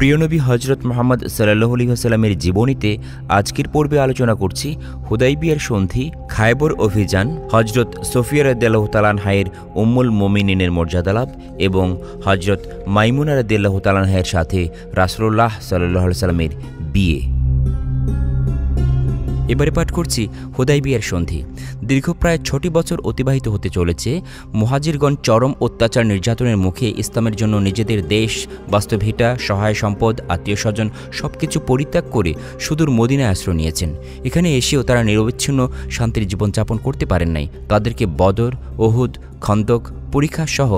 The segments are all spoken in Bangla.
প্রিয় নবী হজরত মুহাম্মদ সাল্লাল্লাহু আলাইহি ওয়াসাল্লামের জীবনীতে আজকের পর্বে আলোচনা করছি হুদাইবিয়ার সন্ধি, খায়বর অভিযান, হজরত সোফিয়া রাদিয়াল্লাহু তাআলা আনহায়ের উম্মুল মুমিনিনের মর্যাদা লাভ এবং হজরত মাইমুনা রাদিয়াল্লাহু তাআলা আনহায়ের সাথে রাসূলুল্লাহ সাল্লাল্লাহু আলাইহি ওয়াসাল্লামের বিয়ে। এবারে পাঠ করছি হুদাইবিয়ার সন্ধি। দীর্ঘ প্রায় ৬টি বছর অতিবাহিত হতে চলেছে। মুহাজিরগণ চরম অত্যাচার নির্যাতনের মুখে ইসলামের জন্য নিজেদের দেশ, বাস্তবভিটা, সহায় সম্পদ, আত্মীয় স্বজন সবকিছু পরিত্যাগ করে সুদূর মদিনায় আশ্রয় নিয়েছেন। এখানে এসেও তারা নিরবচ্ছিন্ন শান্তির জীবনযাপন করতে পারেন নাই। তাদেরকে বদর, উহুদ, খন্দক, পরীক্ষা সহ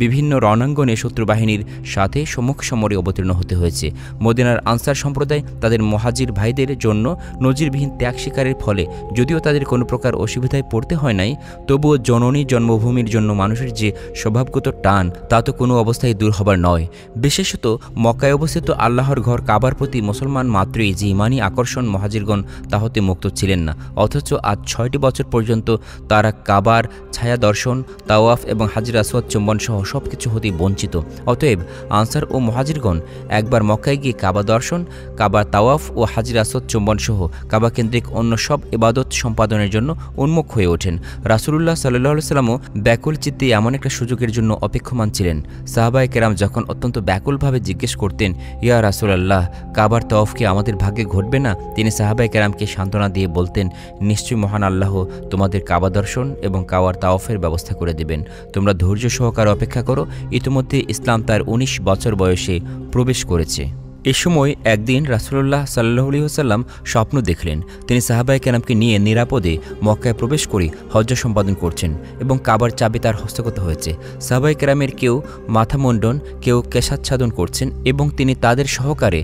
বিভিন্ন রণাঙ্গনে শত্রুবাহিনীর সাথে সম্মুখ সমরে অবতীর্ণ হতে হয়েছে। মদিনার আনসার সম্প্রদায় তাদের মুহাজির ভাইদের জন্য নজিরবিহীন ত্যাগ স্বীকারের ফলে যদিও তাদের কোনো প্রকার অসুবিধায় পড়তে হয় নাই, তবুও জননী জন্মভূমির জন্য মানুষের যে স্বভাবগত টান তা তো কোনো অবস্থায় দূর হবার নয়। বিশেষত মক্কায় অবস্থিত আল্লাহর ঘর কাবার প্রতি মুসলমান মাত্রই যে ইমানি আকর্ষণ মুহাজিরগণ তা হতে মুক্ত ছিলেন না, অথচ আজ ৬টি বছর পর্যন্ত তারা কাবার ছায়া দর্শন, তাওয়াফ এবং হাজির আসওয়াদ চুম্বন সহ সব কিছু হতেই বঞ্চিত। অতএব আনসার ও মুহাজিরগণ একবার মক্কায় গিয়ে কাবা দর্শন, কাবা তাওয়াফ ও হাজির আসওয়াদ চুম্বন সহ কাবা কেন্দ্রিক অন্য সব ইবাদত সম্পাদনের জন্য উন্মুখ হয়ে ওঠেন। রাসূলুল্লাহ সাল্লাল্লাহু আলাইহি ওয়াসাল্লামও ব্যাকুল চিত্তে এমন একটা সুযোগের জন্য অপেক্ষমান ছিলেন। সাহাবায়ে কেরাম যখন অত্যন্ত ব্যাকুলভাবে জিজ্ঞেস করতেন, ইয়া রাসূলুল্লাহ, কাবার তাওয়াফ কি আমাদের ভাগ্যে ঘটবে না? তিনি সাহাবায়ে কেরামকে সান্ত্বনা দিয়ে বলতেন, নিশ্চয়ই মহান আল্লাহ তোমাদের কাবা দর্শন এবং কাবার তাওয়াফের ব্যবস্থা করে দেবেন। তোমরা ধৈর্য সহকারে অপেক্ষা করো। ইতিমধ্যে ইসলাম তার ১৯ বছর বয়সে প্রবেশ করেছে। এ সময় একদিন রাসূলুল্লাহ সাল্লাল্লাহু আলাইহি ওয়াসাল্লাম স্বপ্ন দেখলেন তিনি সাহাবায়ে কেরামকে নিয়ে নিরাপদে মক্কায় প্রবেশ করে হজ্জ সম্পাদন করছেন এবং কাবার চাবি তার হস্তগত হয়েছে। সাহাবায়ে কেরামের কেউ মাথা মুন্ডন, কেউ কেশাচ্ছাদন করছেন এবং তিনি তাদের সহকারে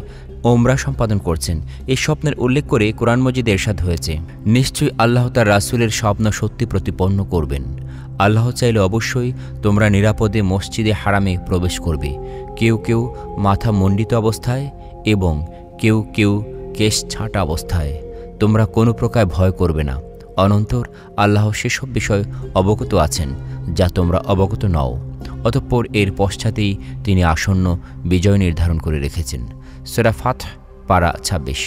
ওমরা সম্পাদন করছেন। এই স্বপ্নের উল্লেখ করে কোরআন মজিদে ইরশাদ হয়েছে, নিশ্চয়ই আল্লাহ তার রাসূলের স্বপ্ন সত্যি প্রতিপন্ন করবেন। আল্লাহ চাইলে অবশ্যই তোমরা নিরাপদে মসজিদে হারামে প্রবেশ করবে, কেউ কেউ মাথা মণ্ডিত অবস্থায় এবং কেউ কেউ কেশ ছাঁটা অবস্থায়। তোমরা কোনো প্রকার ভয় করবে না, অনন্তর আল্লাহ সেসব বিষয় অবগত আছেন যা তোমরা অবগত নও। অতঃপর এর পশ্চাতেই তিনি আসন্ন বিজয় নির্ধারণ করে রেখেছেন। সূরা ফাতহ পারা ২৬।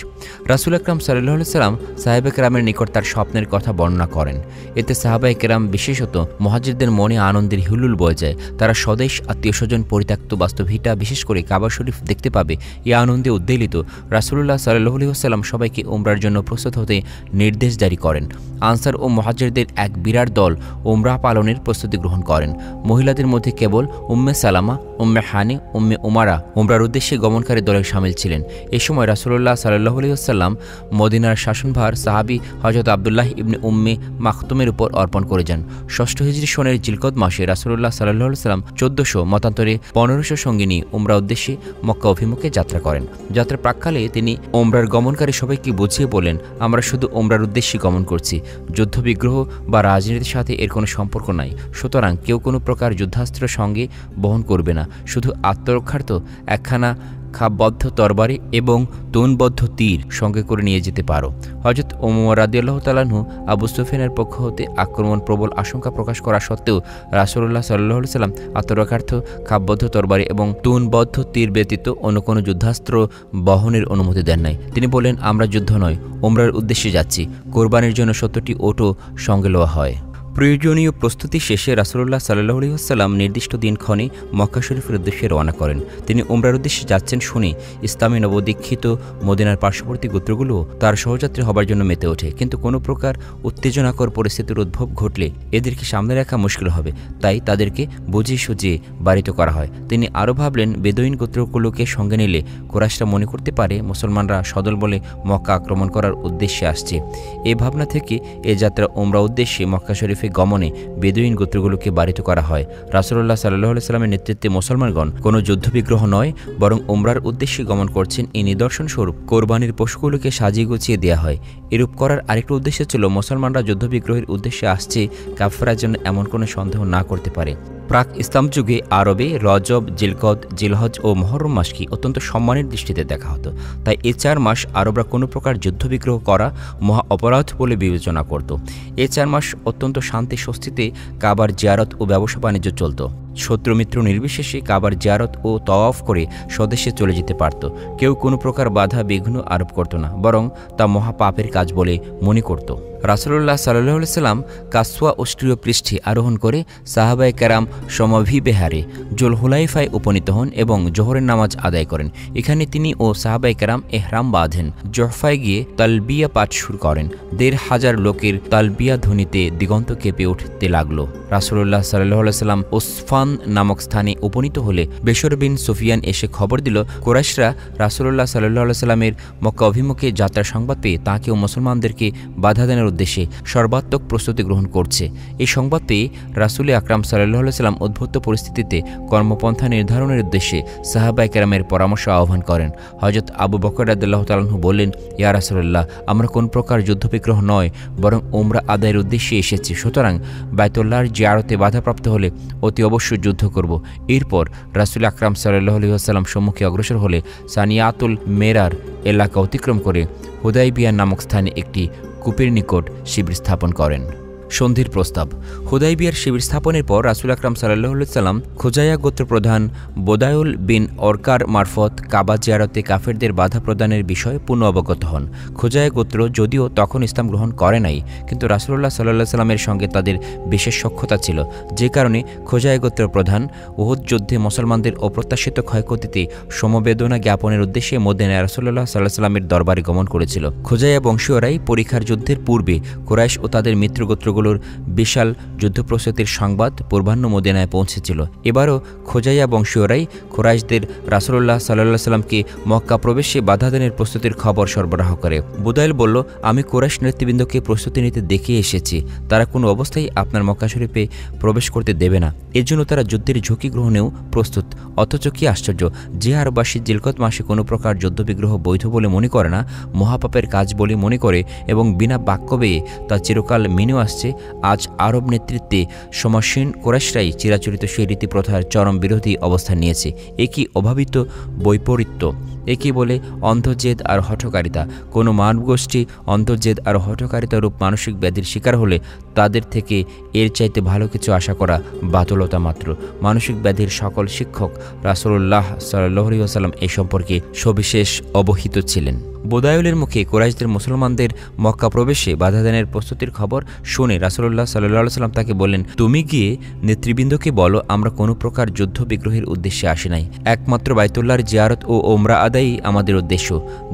রাসূল আকরাম সাল্লাল্লাহু আলাইহি ওয়াসাল্লাম সাহাবায়ে কেরামের নিকট তার স্বপ্নের কথা বর্ণনা করেন। এতে সাহাবায়ে কেরাম বিশেষত মুহাজিরদের মনে আনন্দের হিল্লোল বয়ে যায়। তারা স্বদেশ, আত্মীয়স্বজন, পরিত্যক্ত বাস্তবভিটা, বিশেষ করে কাবা শরীফ দেখতে পাবে। এই আনন্দে উদ্বেলিত রাসূলুল্লাহ সাল্লাল্লাহু আলাইহি ওয়াসাল্লাম সবাইকে উমরার জন্য প্রস্তুত হতে নির্দেশ জারি করেন। আনসার ও মুহাজিরদের এক বিরাট দল উমরা পালনের প্রস্তুতি গ্রহণ করেন। মহিলাদের মধ্যে কেবল উম্মে সালামা, উম্মে হানি, উম্মে উমারা উমরার উদ্দেশ্যে গমনকারী দলে শামিল ছিলেন। এ সময় রাসূলুল্লাহ সাল্লাল্লাহু আলাইহি ওয়াসাল্লাম মদিনার শাসনভার সাহাবী হযরত আব্দুল্লাহ ইবনে উম্মে মাখতুমের উপর অর্পণ করে যান। ৬ষ্ঠ হিজরি সনের জিলকদ মাসে রাসূলুল্লাহ সাল্লাল্লাহু আলাইহি ওয়াসাল্লাম ১৪০০ মতান্তরে ১৫০০ সঙ্গে নিয়ে উমরা উদ্দেশ্যে মক্কা অভিমুখে যাত্রা করেন। যাত্রার প্রাক্কালে তিনি উমরার গমনকারী সবাইকে বুঝিয়ে বলেন, আমরা শুধু উমরার উদ্দেশ্যে গমন করছি, যুদ্ধবিগ্রহ বা রাজনীতির সাথে এর কোনো সম্পর্ক নাই। সুতরাং কেউ কোনো প্রকার যুদ্ধাস্ত্র সঙ্গে বহন করবে না, শুধু আত্মরক্ষার্থ একখানা খাপবদ্ধ তরবারি এবং তুনবদ্ধ তীর সঙ্গে করে নিয়ে যেতে পারো। হযরত ওমর রাদিয়াল্লাহু তাআলা আনহু আবু সুফিয়ানের পক্ষ হতে আক্রমণ প্রবল আশঙ্কা প্রকাশ করা সত্ত্বেও রাসূলুল্লাহ সাল্লাল্লাহু আলাইহি ওয়াসাল্লাম আত্মরক্ষার্থ খাপবদ্ধ তরবারি এবং তুনবদ্ধ তীর ব্যতীত অন্য কোনো যুদ্ধাস্ত্র বহনের অনুমতি দেন নাই। তিনি বলেন, আমরা যুদ্ধ নয়, উমরার উদ্দেশ্যে যাচ্ছি। কোরবানির জন্য ৭০টি ওটও সঙ্গে লওয়া হয়। প্রয়োজনীয় প্রস্তুতি শেষে রাসূলুল্লাহ সাল্লাল্লাহু আলাইহি ওয়াসাল্লাম নির্দিষ্ট দিনক্ষণে মক্কা শরীফের উদ্দেশ্যে রওনা করেন। তিনি উমরার উদ্দেশ্যে যাচ্ছেন শুনে ইসলামে নবদীক্ষিত মদিনার পার্শ্ববর্তী গোত্রগুলো তার সহযাত্রী হবার জন্য মেতে ওঠে। কিন্তু কোনো প্রকার উত্তেজনাকর পরিস্থিতির উদ্ভব ঘটলে এদেরকে সামনে রাখা মুশকিল হবে, তাই তাদেরকে বুঝিয়ে সুঝিয়ে বাড়িত করা হয়। তিনি আরও ভাবলেন, বেদুইন গোত্রগুলোকে সঙ্গে নিলে কুরাইশরা মনে করতে পারে মুসলমানরা সদল বলে মক্কা আক্রমণ করার উদ্দেশ্যে আসছে। এই ভাবনা থেকে এ যাত্রা উমরা উদ্দেশ্যে মক্কা শরীফে গমনে বেদুইন গোত্রগুলোকে বাড়িত করা হয়। রাসূলুল্লাহ সাল্লাল্লাহু আলাইহি ওয়াসাল্লামের নেতৃত্বে মুসলমানগণ কোনো যুদ্ধবিগ্রহ নয়, বরং উমরার উদ্দেশ্যে গমন করছেন। এই নিদর্শন স্বরূপ কোরবানির পশুগুলোকে সাজিয়ে গুছিয়ে দেওয়া হয়। এরূপ করার আরেকটা উদ্দেশ্য ছিল মুসলমানরা যুদ্ধবিগ্রহের উদ্দেশ্যে আসছে কাফেররা যেন এমন কোনো সন্দেহ না করতে পারে। প্রাক ইসলাম যুগে আরবে রজব, জিলকদ, জিলহজ ও মুহররম মাসকে অত্যন্ত সম্মানের দৃষ্টিতে দেখা হতো। তাই এ ৪ মাস আরবরা কোনো প্রকার যুদ্ধবিগ্রহ করা মহা অপরাধ বলে বিবেচনা করত। এ ৪ মাস অত্যন্ত শান্তি স্বস্তিতে কাবার জিয়ারত ও ব্যবসা বাণিজ্য চলত। শত্রুমিত্র নির্বিশেষে কাবার জিয়ারত ও তওয়াফ করে স্বদেশে চলে যেতে পারত। কেউ কোনো প্রকার বাধা বিঘ্ন আরোপ করত না, বরং তা মহাপাপের কাজ বলে মনে করত। রাসূলুল্লাহ সাল্লাল্লাহু আলাইহি সাল্লাম কাসওয়া অষ্ট্রীয় পৃষ্ঠে আরোহণ করে সাহাবায়ে কেরাম সমভিবেহারে জুলহুলাইফায় উপনীত হন এবং জোহরের নামাজ আদায় করেন। এখানে তিনি ও সাহাবায়ে কেরাম এহরাম বাঁধেন। জহফায় গিয়ে তালবিয়া পাঠ শুরু করেন। ১৫০০ লোকের তালবিয়া ধ্বনিতে দিগন্ত কেঁপে উঠতে লাগল। রাসূলুল্লাহ সাল্লাল্লাহু আলাইহি সাল্লাম ওসফান নামক স্থানে উপনীত হলে বেশর বিন সুফিয়ান এসে খবর দিল কুরাইশরা রাসূলুল্লাহ সাল্লাল্লাহু আলাইহি সাল্লামের মক্কা অভিমুখে যাত্রার সংবাদ পেয়ে তাঁকে ও মুসলমানদেরকে বাধা দেওয়ার উদ্দেশ্যে সর্বাত্মক প্রস্তুতি গ্রহণ করছে। এই সংবাদ পেয়ে রাসূল আকরাম সাল্লাল্লাহু আলাইহি সাল্লাম উদ্ভূত পরিস্থিতিতে কর্মপন্থা নির্ধারণের উদ্দেশ্যে সাহাবায়ে কেরামের পরামর্শ আহ্বান করেন। হযরত আবু বকর রাদিয়াল্লাহু তাআলা আনহু বললেন, ইয়া রাসূলুল্লাহ, আমরা কোন প্রকার যুদ্ধবিগ্রহ নয়, বরং উমরা আদায়ের উদ্দেশ্যে এসেছি। সুতরাং বায়তুল্লাহর জিয়ারতে বাধাপ্রাপ্ত হলে অতি অবশ্যই যুদ্ধ করব। এরপর রাসূল আকরাম সাল্লাল্লাহু আলাইহি ওয়াসাল্লাম সম্মুখে অগ্রসর হলে সানিয়াতুল মেরার এলাকা অতিক্রম করে হুদাইবিয়া নামক স্থানে একটি কূপের নিকট শিবির স্থাপন করেন। সন্ধির প্রস্তাব। হুদাইবিয়ার শিবির স্থাপনের পর রাসূল আকরাম সাল্লাল্লাহু আলাইহি সাল্লাম খুজাইয়া গোত্রপ্রধান বোদায়ুল বিন অরকার মারফত কাবা জিয়ারতে কাফেরদের বাধা প্রদানের বিষয়ে পূর্ণ অবগত হন। খুজাইয়া গোত্র যদিও তখন ইসলাম গ্রহণ করে নাই, কিন্তু রাসূলুল্লাহ সাল্লাল্লাহু আলাইহি সাল্লামের সঙ্গে তাদের বিশেষ সখ্যতা ছিল, যে কারণে খুজাইয়া গোত্র প্রধান উহুদ যুদ্ধে মুসলমানদের অপ্রত্যাশিত ক্ষয়ক্ষতিতে সমবেদনা জ্ঞাপনের উদ্দেশ্যে মদিনায় রাসূলুল্লাহ সাল্লাল্লাহু আলাইহি সাল্লামের দরবারে গমন করেছিল। খুজাইয়া বংশীয়রাই পরীক্ষার যুদ্ধের পূর্বে কুরাইশ ও তাদের মিত্র গোত্রগুলোর বিশাল যুদ্ধপ্রস্তুতির সংবাদ পূর্বাহ্ন মদিনায় পৌঁছেছিল। এবারও খোজাইয়া বংশীয়রাই কুরাইশদের রাসূলুল্লাহ সাল্লাল্লাহু আলাইহি সাল্লামকে মক্কা প্রবেশে বাধা দানের প্রস্তুতির খবর সরবরাহ করে। বুদাইল বলল, আমি কুরাইশ নেতৃবৃন্দকে প্রস্তুতি নিতে দেখে এসেছি। তারা কোনো অবস্থায় আপনার মক্কা শরীফে প্রবেশ করতে দেবে না। এর জন্য তারা যুদ্ধের ঝুঁকি গ্রহণেও প্রস্তুত। অথচ কি আশ্চর্য, যে আরববাসী জিলকত মাসে কোনো প্রকার যুদ্ধবিগ্রহ বৈধ বলে মনে করে না, মহাপাপের কাজ বলে মনে করে এবং বিনা বাক্য বেয়ে তা চিরকাল মেনেও আসছে, আজ আরব নেতৃত্বে সমাসীন কুরাইশরাই চিরাচরিত সেই রীতি প্রথার চরম বিরোধী অবস্থান নিয়েছে। এ কি অভাবিত বৈপরীত্য! একে বলে অন্ধজেদ আর হঠকারিতা। কোনো মানবগোষ্ঠী অন্ধজেদ আর হঠকারিতা রূপ মানসিক ব্যাধির শিকার হলে তাদের থেকে এর চাইতে ভালো কিছু আশা করা বাতুলতা মাত্র। মানসিক ব্যাধির সকল শিক্ষক রাসূলুল্লাহ সাল্লাল্লাহু আলাইহি ওয়াসাল্লাম এ সম্পর্কে সবিশেষ অবহিত ছিলেন। বোদায়ুলের মুখে কুরাইশদের মুসলমানদের মক্কা প্রবেশে বাধা দানের প্রস্তুতির খবর শুনে রাসূলুল্লাহ সাল্লাল্লাহু আলাইহি ওয়াসাল্লাম তাকে বললেন, তুমি গিয়ে নেতৃবৃন্দকে বলো, আমরা কোনো প্রকার যুদ্ধ বিগ্রহের উদ্দেশ্যে আসি নাই, একমাত্র বাইতুল্লাহর জিয়ারত ও ওমরা আদায়ই আমাদের উদ্দেশ্য।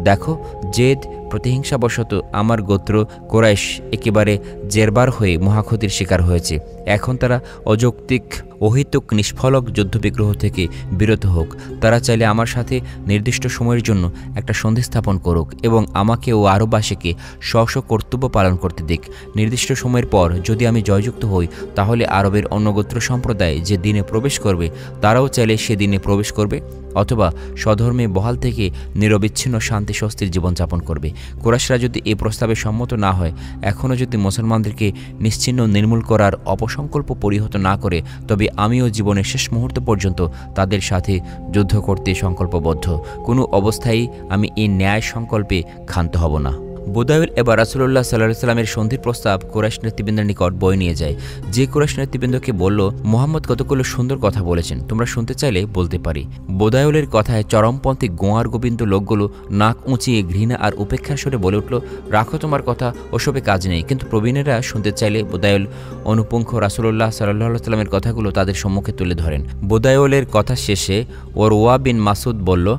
দেখো, জেদ প্রতিহিংসাবশত আমার গোত্র কুরাইশ একেবারে জেরবার হয়ে মহাক্ষতির শিকার হয়েছে। এখন তারা অযৌক্তিক অহেতুক নিষ্ফলক যুদ্ধবিগ্রহ থেকে বিরত হোক। তারা চাইলে আমার সাথে নির্দিষ্ট সময়ের জন্য একটা সন্ধি স্থাপন করুক এবং আমাকে ও আরববাসীকে স্ব কর্তব্য পালন করতে দিক। নির্দিষ্ট সময়ের পর যদি আমি জয়যুক্ত হই, তাহলে আরবের অন্য গোত্র সম্প্রদায় যে দিনে প্রবেশ করবে তারাও চাইলে সে দিনে প্রবেশ করবে, অথবা স্বধর্মে বহাল থেকে নিরবিচ্ছিন্ন শান্তি স্বস্তির জীবনযাপন করবে। কুরাইশরা যদি এ প্রস্তাবে সম্মত না হয়, এখনও যদি মুসলমানদেরকে নিশ্চিহ্ন নির্মূল করার অপসংকল্প পরিহত না করে, তবে আমিও জীবনের শেষ মুহূর্ত পর্যন্ত তাদের সাথে যুদ্ধ করতে সংকল্পবদ্ধ। কোনো অবস্থায় আমি এই ন্যায় সংকল্পে ক্ষান্ত হব না। বুদাইল এবার রাসূলুল্লাহ সাল্লাল্লাহু আলাইহি ওয়াসাল্লামের সন্ধির প্রস্তাব কুরাইশ নেতৃবৃন্দের নিকট বয়ে নিয়ে যায়। যে কুরাইশ নেতৃবৃন্দকে বলল, মুহাম্মদ কতগুলো সুন্দর কথা বলেছেন, তোমরা শুনতে চাইলে বলতে পারি। বুদাইলের কথায় চরমপন্থী গোয়ার গোবিন্দ লোকগুলো নাক উঁচিয়ে ঘৃণা আর উপেক্ষার স্বরে বলে উঠল, রাখো তোমার কথা, ওসবে কাজ নেই। কিন্তু প্রবীণেরা শুনতে চাইলে বুদাইল অনুপুঙ্খ রাসূলুল্লাহ সাল্লাল্লাহু আলাইহি ওয়াসাল্লামের কথাগুলো তাদের সম্মুখে তুলে ধরেন। বুদাইলের কথা শেষে ওরওয়া বিন মাসুদ বলল,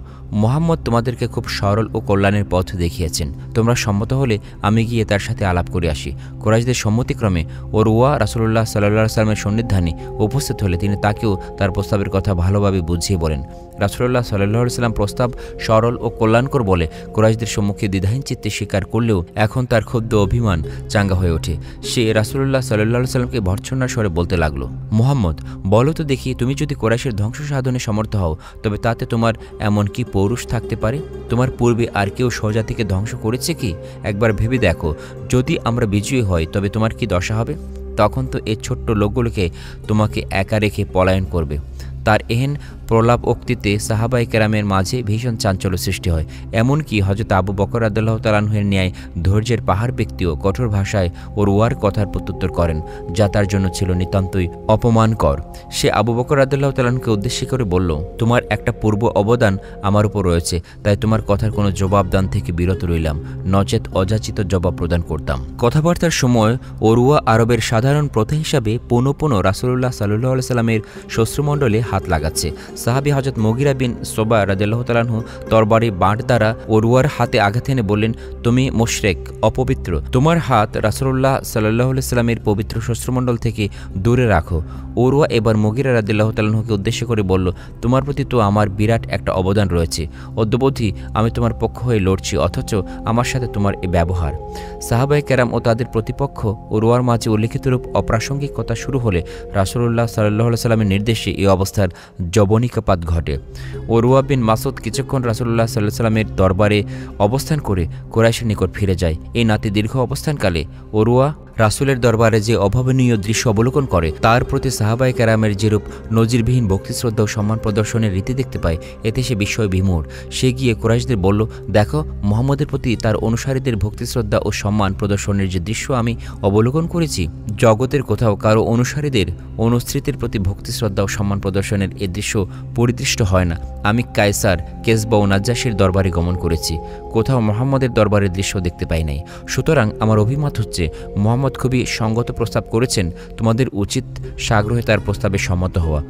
মুহাম্মদ তোমাদেরকে খুব সরল ও কল্যাণের পথ দেখিয়েছেন। তোমরা সম্মত হলে আমি গিয়ে তার সাথে আলাপ করে আসি। কুরাইশদের সম্মতিক্রমে ওরওয়া রাসূলুল্লাহ সাল্লাল্লাহু আলাইহি ওয়াসাল্লামের সন্নিধানে উপস্থিত হলে তিনি তাকেও তার প্রস্তাবের কথা ভালোভাবে বুঝিয়ে বলেন। রাসূলুল্লাহ সাল্লাল্লাহু আলাইহি ওয়াসাল্লাম প্রস্তাব সরল ও কল্যাণকর বলে কুরাইশদের সম্মুখে দ্বিধাহীন চিত্তে স্বীকার করলেও এখন তার ক্ষুব্ধ অভিমান চাঙ্গা হয়ে ওঠে। সে রাসূলুল্লাহ সাল্লাল্লাহু আলাইহি ওয়াসাল্লামকে ভর্ৎসনার স্বরে বলতে লাগলো, মুহাম্মদ, বলো তো দেখি, তুমি যদি কুরাইশের ধ্বংস সাধনে সমর্থ হও, তবে তাতে তোমার এমন কি পৌরুষ থাকতে পারে? তোমার পূর্বে আর কেউ স্বজাতিকে ধ্বংস করেছে কি? একবার ভেবে দেখো, যদি আমরা বিজয়ী হই তবে তোমার কি দশা হবে? তখন তো এই ছোট্ট লোকগুলোকে তোমাকে একা রেখে পলায়ন করবে। তার এহেন প্রলাপ উক্তিতে সাহাবায়ে কেরামের মাঝে ভীষণ চাঞ্চল্য সৃষ্টি হয়। এমনকি হযরত আবু বকর রাদিয়াল্লাহু তাআলা আনহুর ন্যায় ধৈর্যের পাহাড় ব্যক্তিও কঠোর ভাষায় উরওয়ার কথার প্রত্যুত্তর করেন, যা তার জন্য ছিল নিতান্তই অপমানকর। সে আবু বকর রাদিয়াল্লাহু তাআলা আনহুকে উদ্দেশ্য করে বলল, তোমার একটা পূর্ব অবদান আমার উপর রয়েছে, তাই তোমার কথার কোনো জবাবদান থেকে বিরত রইলাম, নচেত অযাচিত জবাব প্রদান করতাম। কথাবার্তার সময় উরওয়া আরবের সাধারণ প্রথা হিসাবে পুনঃ পুনঃ রাসূলুল্লাহ সাল্লাল্লাহু আলাইহি সাল্লামের শ্বশ্রুমণ্ডলে হাত লাগাচ্ছে। সাহাবী হযরত মুগিরা বিন শুবা রাদিয়াল্লাহু তাআলা আনহু তরবারি বাঁট দ্বারা উরওয়ার হাতে আঘাত এনে বললেন, তুমি মুশরিক, অপবিত্র, তোমার হাত রাসূলুল্লাহ সাল্লাল্লাহু আলাইহি সাল্লামের পবিত্র শ্বশ্রুমণ্ডল থেকে দূরে রাখো। উরওয়া এবার মুগিরা রাদিয়াল্লাহু তাআলা আনহুকে উদ্দেশ্য করে বলল, তোমার প্রতি তো আমার বিরাট একটা অবদান রয়েছে, অদ্যবধি আমি তোমার পক্ষ হয়ে লড়ছি, অথচ আমার সাথে তোমার এ ব্যবহার। সাহাবায়ে কেরাম ও তাদের প্রতিপক্ষ উরওয়ার মাঝে উল্লিখিতরূপ অপ্রাসঙ্গিক কথা শুরু হলে রাসূলুল্লাহ সাল্লাল্লাহু আলাইহি সাল্লামের নির্দেশে এই অবস্থার যবনিকাপাত ঘটে। উরওয়া বিন মাসউদ কিছুক্ষণ রাসূলুল্লাহ সাল্লাল্লাহু আলাইহি সাল্লামের দরবারে অবস্থান করে কুরাইশের নিকট ফিরে যায়। এই নাতি দীর্ঘ অবস্থানকালে উরওয়া রাসূলের দরবারে যে অভাবনীয় দৃশ্য অবলোকন করে তার প্রতি সাহাবায়ে কেরামের যেরূপ নজিরবিহীন ভক্তিশ্রদ্ধা ও সম্মান প্রদর্শনের রীতি দেখতে পায়, এতে সে বিস্ময়ে বিমূঢ়। সে গিয়ে কুরাইশদের বলল, দেখো, মুহাম্মদের প্রতি তার অনুসারীদের ভক্তিশ্রদ্ধা ও সম্মান প্রদর্শনের যে দৃশ্য আমি অবলোকন করেছি, জগতের কোথাও কারো অনুসারীদের অনুসৃতির প্রতি ভক্তিশ্রদ্ধা ও সম্মান প্রদর্শনের এ দৃশ্য পরিদৃষ্ট হয় না। আমি কায়সার, কেসবা ও নাজ্জাশীর দরবারে গমন করেছি, কোথাও মুহাম্মদের দরবারের দৃশ্য দেখতে পাই নাই। সুতরাং আমার অভিমত হচ্ছে মুহাম্মদ খুবই সঙ্গত প্রস্তাব করেছেন, তোমাদের উচিত সাগ্রহে তার প্রস্তাবে সম্মত হওয়া।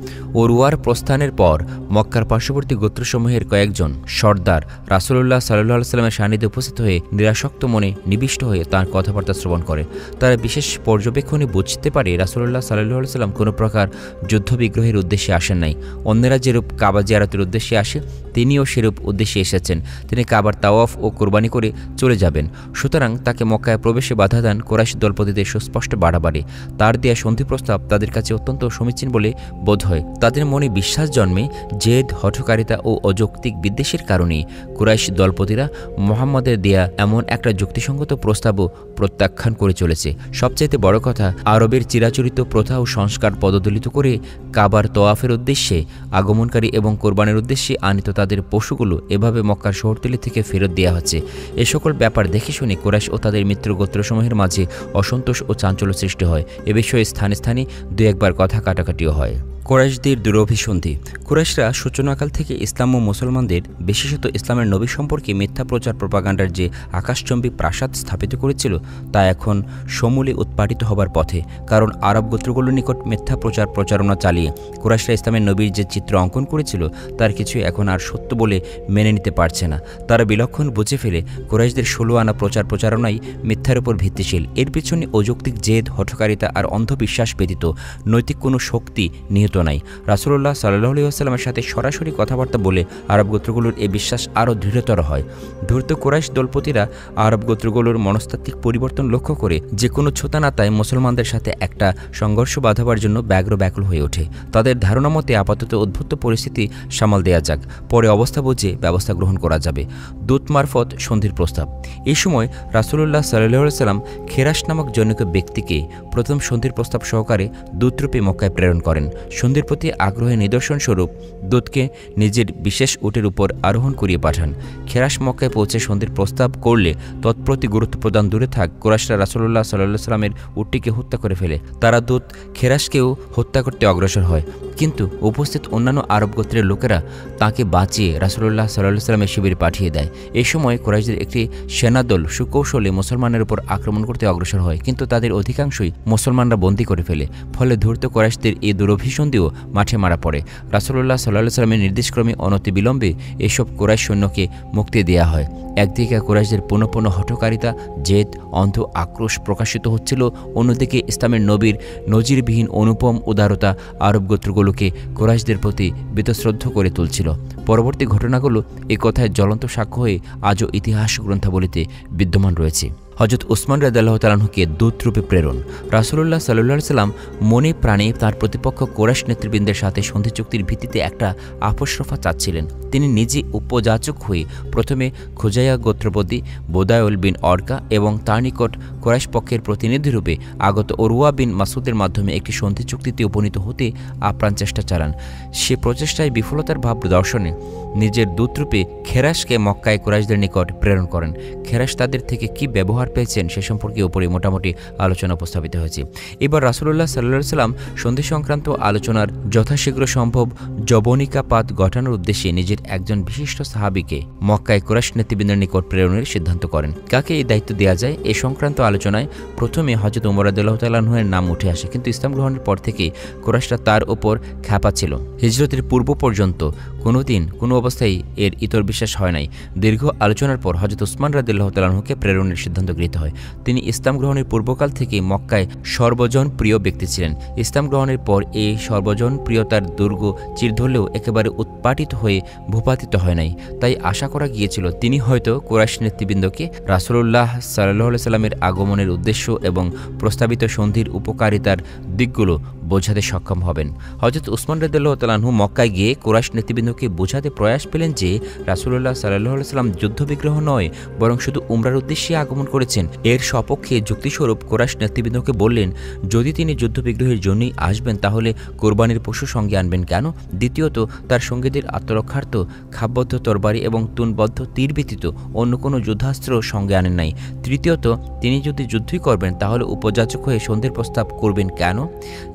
উরওয়ার প্রস্থানের পর মক্কার পার্শ্ববর্তী গোত্রসমূহের কয়েকজন সর্দার রাসূলুল্লাহ সাল্লাল্লাহু আলাইহি সাল্লামের সান্নিধ্যে উপস্থিত হয়ে নিরাসক্ত মনে নিবিষ্ট হয়ে তাঁর কথাবার্তা শ্রবণ করে। তারা বিশেষ পর্যবেক্ষণে বুঝতে পারে রাসূলুল্লাহ সাল্লাল্লাহু আলাইহি সাল্লাম কোনো প্রকার যুদ্ধবিগ্রহের উদ্দেশ্যে আসেন নাই। অন্যেরা যেরূপ কাবা জিয়ারতের উদ্দেশ্যে আসে, তিনিও সেরূপ উদ্দেশ্যে এসেছেন। তিনি কাবার তাওয়াফ ও কোরবানি করে চলে যাবেন। সুতরাং তাকে মক্কায় প্রবেশে বাধা দান কুরাইশ দলপতিদের সুস্পষ্ট বাড়াবাড়ি। তার দেয়া সন্ধি প্রস্তাব তাদের কাছে অত্যন্ত সমীচীন বলে বোধ হয়। তাদের মনে বিশ্বাস জন্মে জেদ, হঠকারিতা ও অযৌক্তিক বিদ্বেষের কারণেই কুরাইশ দলপতিরা মুহাম্মদের দেয়া এমন একটা যুক্তিসঙ্গত প্রস্তাবও প্রত্যাখ্যান করে চলেছে। সবচাইতে বড় কথা, আরবের চিরাচরিত প্রথা ও সংস্কার পদদলিত করে কাবার তোয়াফের উদ্দেশ্যে আগমনকারী এবং কোরবানের উদ্দেশ্যে আনিত তাদের পশুগুলো এভাবে মক্কার শহরতলি থেকে ফেরত দেওয়া হচ্ছে। এ সকল ব্যাপার দেখে শুনে কুরাইশ ও তাদের মিত্র গোত্রসমূহের মাঝে অসন্তোষ ও চাঞ্চল্য সৃষ্টি হয়। এ বিষয়ে স্থানে স্থানে দু একবার কথা কাটাকাটিও হয়। কুরাইশদের দুরভিসন্ধি। কুরাইশরা সূচনাকাল থেকে ইসলাম ও মুসলমানদের, বিশেষত ইসলামের নবী সম্পর্কে মিথ্যা প্রচার প্রপাগান্ডার যে আকাশচম্বী প্রাসাদ স্থাপিত করেছিল, তা এখন সমূলে উৎপাটিত হবার পথে। কারণ আরব গোত্রগুলোর নিকট মিথ্যা প্রচারণা চালিয়ে কুরাইশরা ইসলামের নবীর যে চিত্র অঙ্কন করেছিল, তার কিছুই এখন আর সত্য বলে মেনে নিতে পারছে না। তারা বিলক্ষণ বুঝে ফেলে কুরাইশদের 16 আনা প্রচারণাই মিথ্যার উপর ভিত্তিশীল। এর পিছনে অযৌক্তিক জেদ, হঠকারিতা আর অন্ধবিশ্বাস ব্যতীত নৈতিক কোনো শক্তি নিহিত নাই। রাসূলুল্লাহ সাল্লাল্লাহু আলাইহি ওয়াসাল্লামের সাথে সরাসরি কথাবার্তা বলে আরব গোত্রগুলোর এই বিশ্বাস আরও দৃঢ়তর হয়। ধূর্ত কুরাইশ দলপতিরা আরব গোত্রগুলোর মনস্তাত্ত্বিক পরিবর্তন লক্ষ্য করে যে কোনো ছোতানাতায় মুসলমানদের সাথে একটা সংঘর্ষ বাঁধাবার জন্য ব্যগ্র ব্যাকুল হয়ে ওঠে। তাদের ধারণা মতে আপাতত উদ্ভূত পরিস্থিতি সামাল দেয়া যাক, পরে অবস্থা বুঝে ব্যবস্থা গ্রহণ করা যাবে। দূত মারফত সন্ধির প্রস্তাব। এই সময় রাসূলুল্লাহ সাল্লাল্লাহু আলাইহি ওয়াসাল্লাম খেরাস নামক জনৈক ব্যক্তিকে প্রথম সন্ধির প্রস্তাব সহকারে দূতরূপে মক্কায় প্রেরণ করেন। সন্ধির প্রতি আগ্রহের নিদর্শন স্বরূপ দূতকে নিজের বিশেষ উটের উপর আরোহণ করিয়ে পাঠান। খেরাস মক্কায় পৌঁছে সন্ধির প্রস্তাব করলে তৎপ্রতি গুরুত্ব প্রদান দূরে থাক, কুরাইশরা রাসূলুল্লাহ সাল্লাল্লাহু আলাইহি ওয়াসাল্লামের উটটিকে হত্যা করে ফেলে। তারা দূত খেরাসকেও হত্যা করতে অগ্রসর হয়, কিন্তু উপস্থিত অন্যান্য আরব গোত্রের লোকেরা তাকে বাঁচিয়ে রাসূলুল্লাহ সাল্লাল্লাহু আলাইহি ওয়াসাল্লামের শিবিরে পাঠিয়ে দেয়। এই সময় কুরাইশদের একটি সেনাদল সুকৌশলে মুসলমানের উপর আক্রমণ করতে অগ্রসর হয়, কিন্তু তাদের অধিকাংশই মুসলমানরা বন্দী করে ফেলে। ফলে ধূর্ত কুরাইশদের এই দুরভিসন্ধিও মাঠে মারা পড়ে। রাসূলুল্লাহ সাল্লাল্লাহু আলাইহি ওয়াসাল্লামের নির্দেশক্রমে অনতিবিলম্বে এসব কুরাইশ সৈন্যকে মুক্তি দেয়া হয়। একদিকে কুরাইশদের পুনঃ হঠকারিতা, জেদ, অন্ধ আক্রোশ প্রকাশিত হচ্ছিল, অন্যদিকে ইসলামের নবীর নজিরবিহীন অনুপম উদারতা আরব গোত্রগুলোকে কুরাইশদের প্রতি বীতশ্রদ্ধ করে তুলছিল। পরবর্তী ঘটনাগুলো এই কথায় জ্বলন্ত সাক্ষ্য হয়ে আজও ইতিহাস গ্রন্থাবলিতে বিদ্যমান রয়েছে। হযরত উসমান রাদিয়াল্লাহু তাআলা আনহুকে দূতরূপে প্রেরণ। রাসূলুল্লাহ সাল্লাল্লাহু আলাইহি সাল্লাম মনে প্রাণে তার প্রতিপক্ষ কুরাইশ নেতৃবৃন্দের সাথে সন্ধি চুক্তির ভিত্তিতে একটা আপোসরফা চাচ্ছিলেন। তিনি নিজে উপযাচক হয়ে প্রথমে খুজাইয়া গোত্রপতি বোদায়ল বিন অরকা এবং তার নিকট কুরাইশ পক্ষের প্রতিনিধিরূপে আগত উরওয়া বিন মাসউদের মাধ্যমে একটি সন্ধি চুক্তিতে উপনীত হতে আপ্রাণ চেষ্টা চালান। সে প্রচেষ্টায় বিফলতার ভাব প্রদর্শনে নিজের দূতরূপে খেরাসকে মক্কায় কুরাইশদের নিকট প্রেরণ করেন। খেরাস তাদের থেকে কি ব্যবহার পেয়েছেন সে সম্পর্কে উপরে মোটামুটি আলোচনা উপস্থাপিত হয়েছে। এবার রাসূলুল্লাহ সাল্লাল্লাহু আলাইহি সাল্লাম সন্ধি সংক্রান্ত আলোচনার যথাশীঘ্র সম্ভব জবনিকাপাত ঘটানোর উদ্দেশ্যে নিজের একজন বিশিষ্ট সাহাবীকে মক্কায় কুরাইশ নেতৃবৃন্দের নিকট প্রেরণের সিদ্ধান্ত করেন। কাকে এই দায়িত্ব দেওয়া যায় এ সংক্রান্ত আলোচনায় প্রথমে হযরত ওমর রাদিয়াল্লাহু তাআলা আনহুর নাম উঠে আসে, কিন্তু ইসলাম গ্রহণের পর থেকে কুরাইশরা তার ওপর খ্যাপা ছিল। হিজরতের পূর্ব পর্যন্ত কোনোদিন কোনো অবস্থায় এর ইতর বিশ্বাস হয় নাই। দীর্ঘ আলোচনার পর হযরত উসমান রাদিয়াল্লাহু তাআলা আনহুকে প্রেরণের সিদ্ধান্ত গৃহীত হয়। তিনি ইসলাম গ্রহণের পূর্বকাল থেকে মক্কায় সর্বজন প্রিয় ব্যক্তি ছিলেন। ইসলাম গ্রহণের পর এই সর্বজন প্রিয়তার দুর্গ চির ধরলেও একেবারে উৎপাটিত হয়ে ভূপাতিত হয় নাই। তাই আশা করা গিয়েছিল তিনি হয়তো কুরাইশ নেতৃবৃন্দকে রাসূলুল্লাহ সাল্লাল্লাহু আলাইহি সাল্লামের আগমনের উদ্দেশ্য এবং প্রস্তাবিত সন্ধির উপকারিতার দিকগুলো বোঝাতে সক্ষম হবেন। হযরত উসমান রাদিয়াল্লাহু তাআলা আনহু মক্কায় গিয়ে কুরাইশ নেতৃবৃন্দকে বোঝাতে প্রয়াস পেলেন যে রাসূলুল্লাহ সাল্লাল্লাহু আলাইহি সাল্লাম যুদ্ধবিগ্রহ নয়, বরং শুধু উমরার উদ্দেশ্যে আগমন করেছেন। এর সপক্ষে যুক্তিস্বরূপ কুরাইশ নেতৃবৃন্দকে বললেন, যদি তিনি যুদ্ধবিগ্রহের জন্যই আসবেন তাহলে কোরবানির পশু সঙ্গে আনবেন কেন? দ্বিতীয়ত, তার সঙ্গীদের আত্মরক্ষার্থ খাপবদ্ধ তরবারি এবং তুনবদ্ধ তীর ব্যতীত অন্য কোনো যুদ্ধাস্ত্র সঙ্গে আনেন নাই। তৃতীয়ত, তিনি যদি যুদ্ধই করবেন তাহলে উপযাচক হয়ে সন্ধির প্রস্তাব করবেন কেন?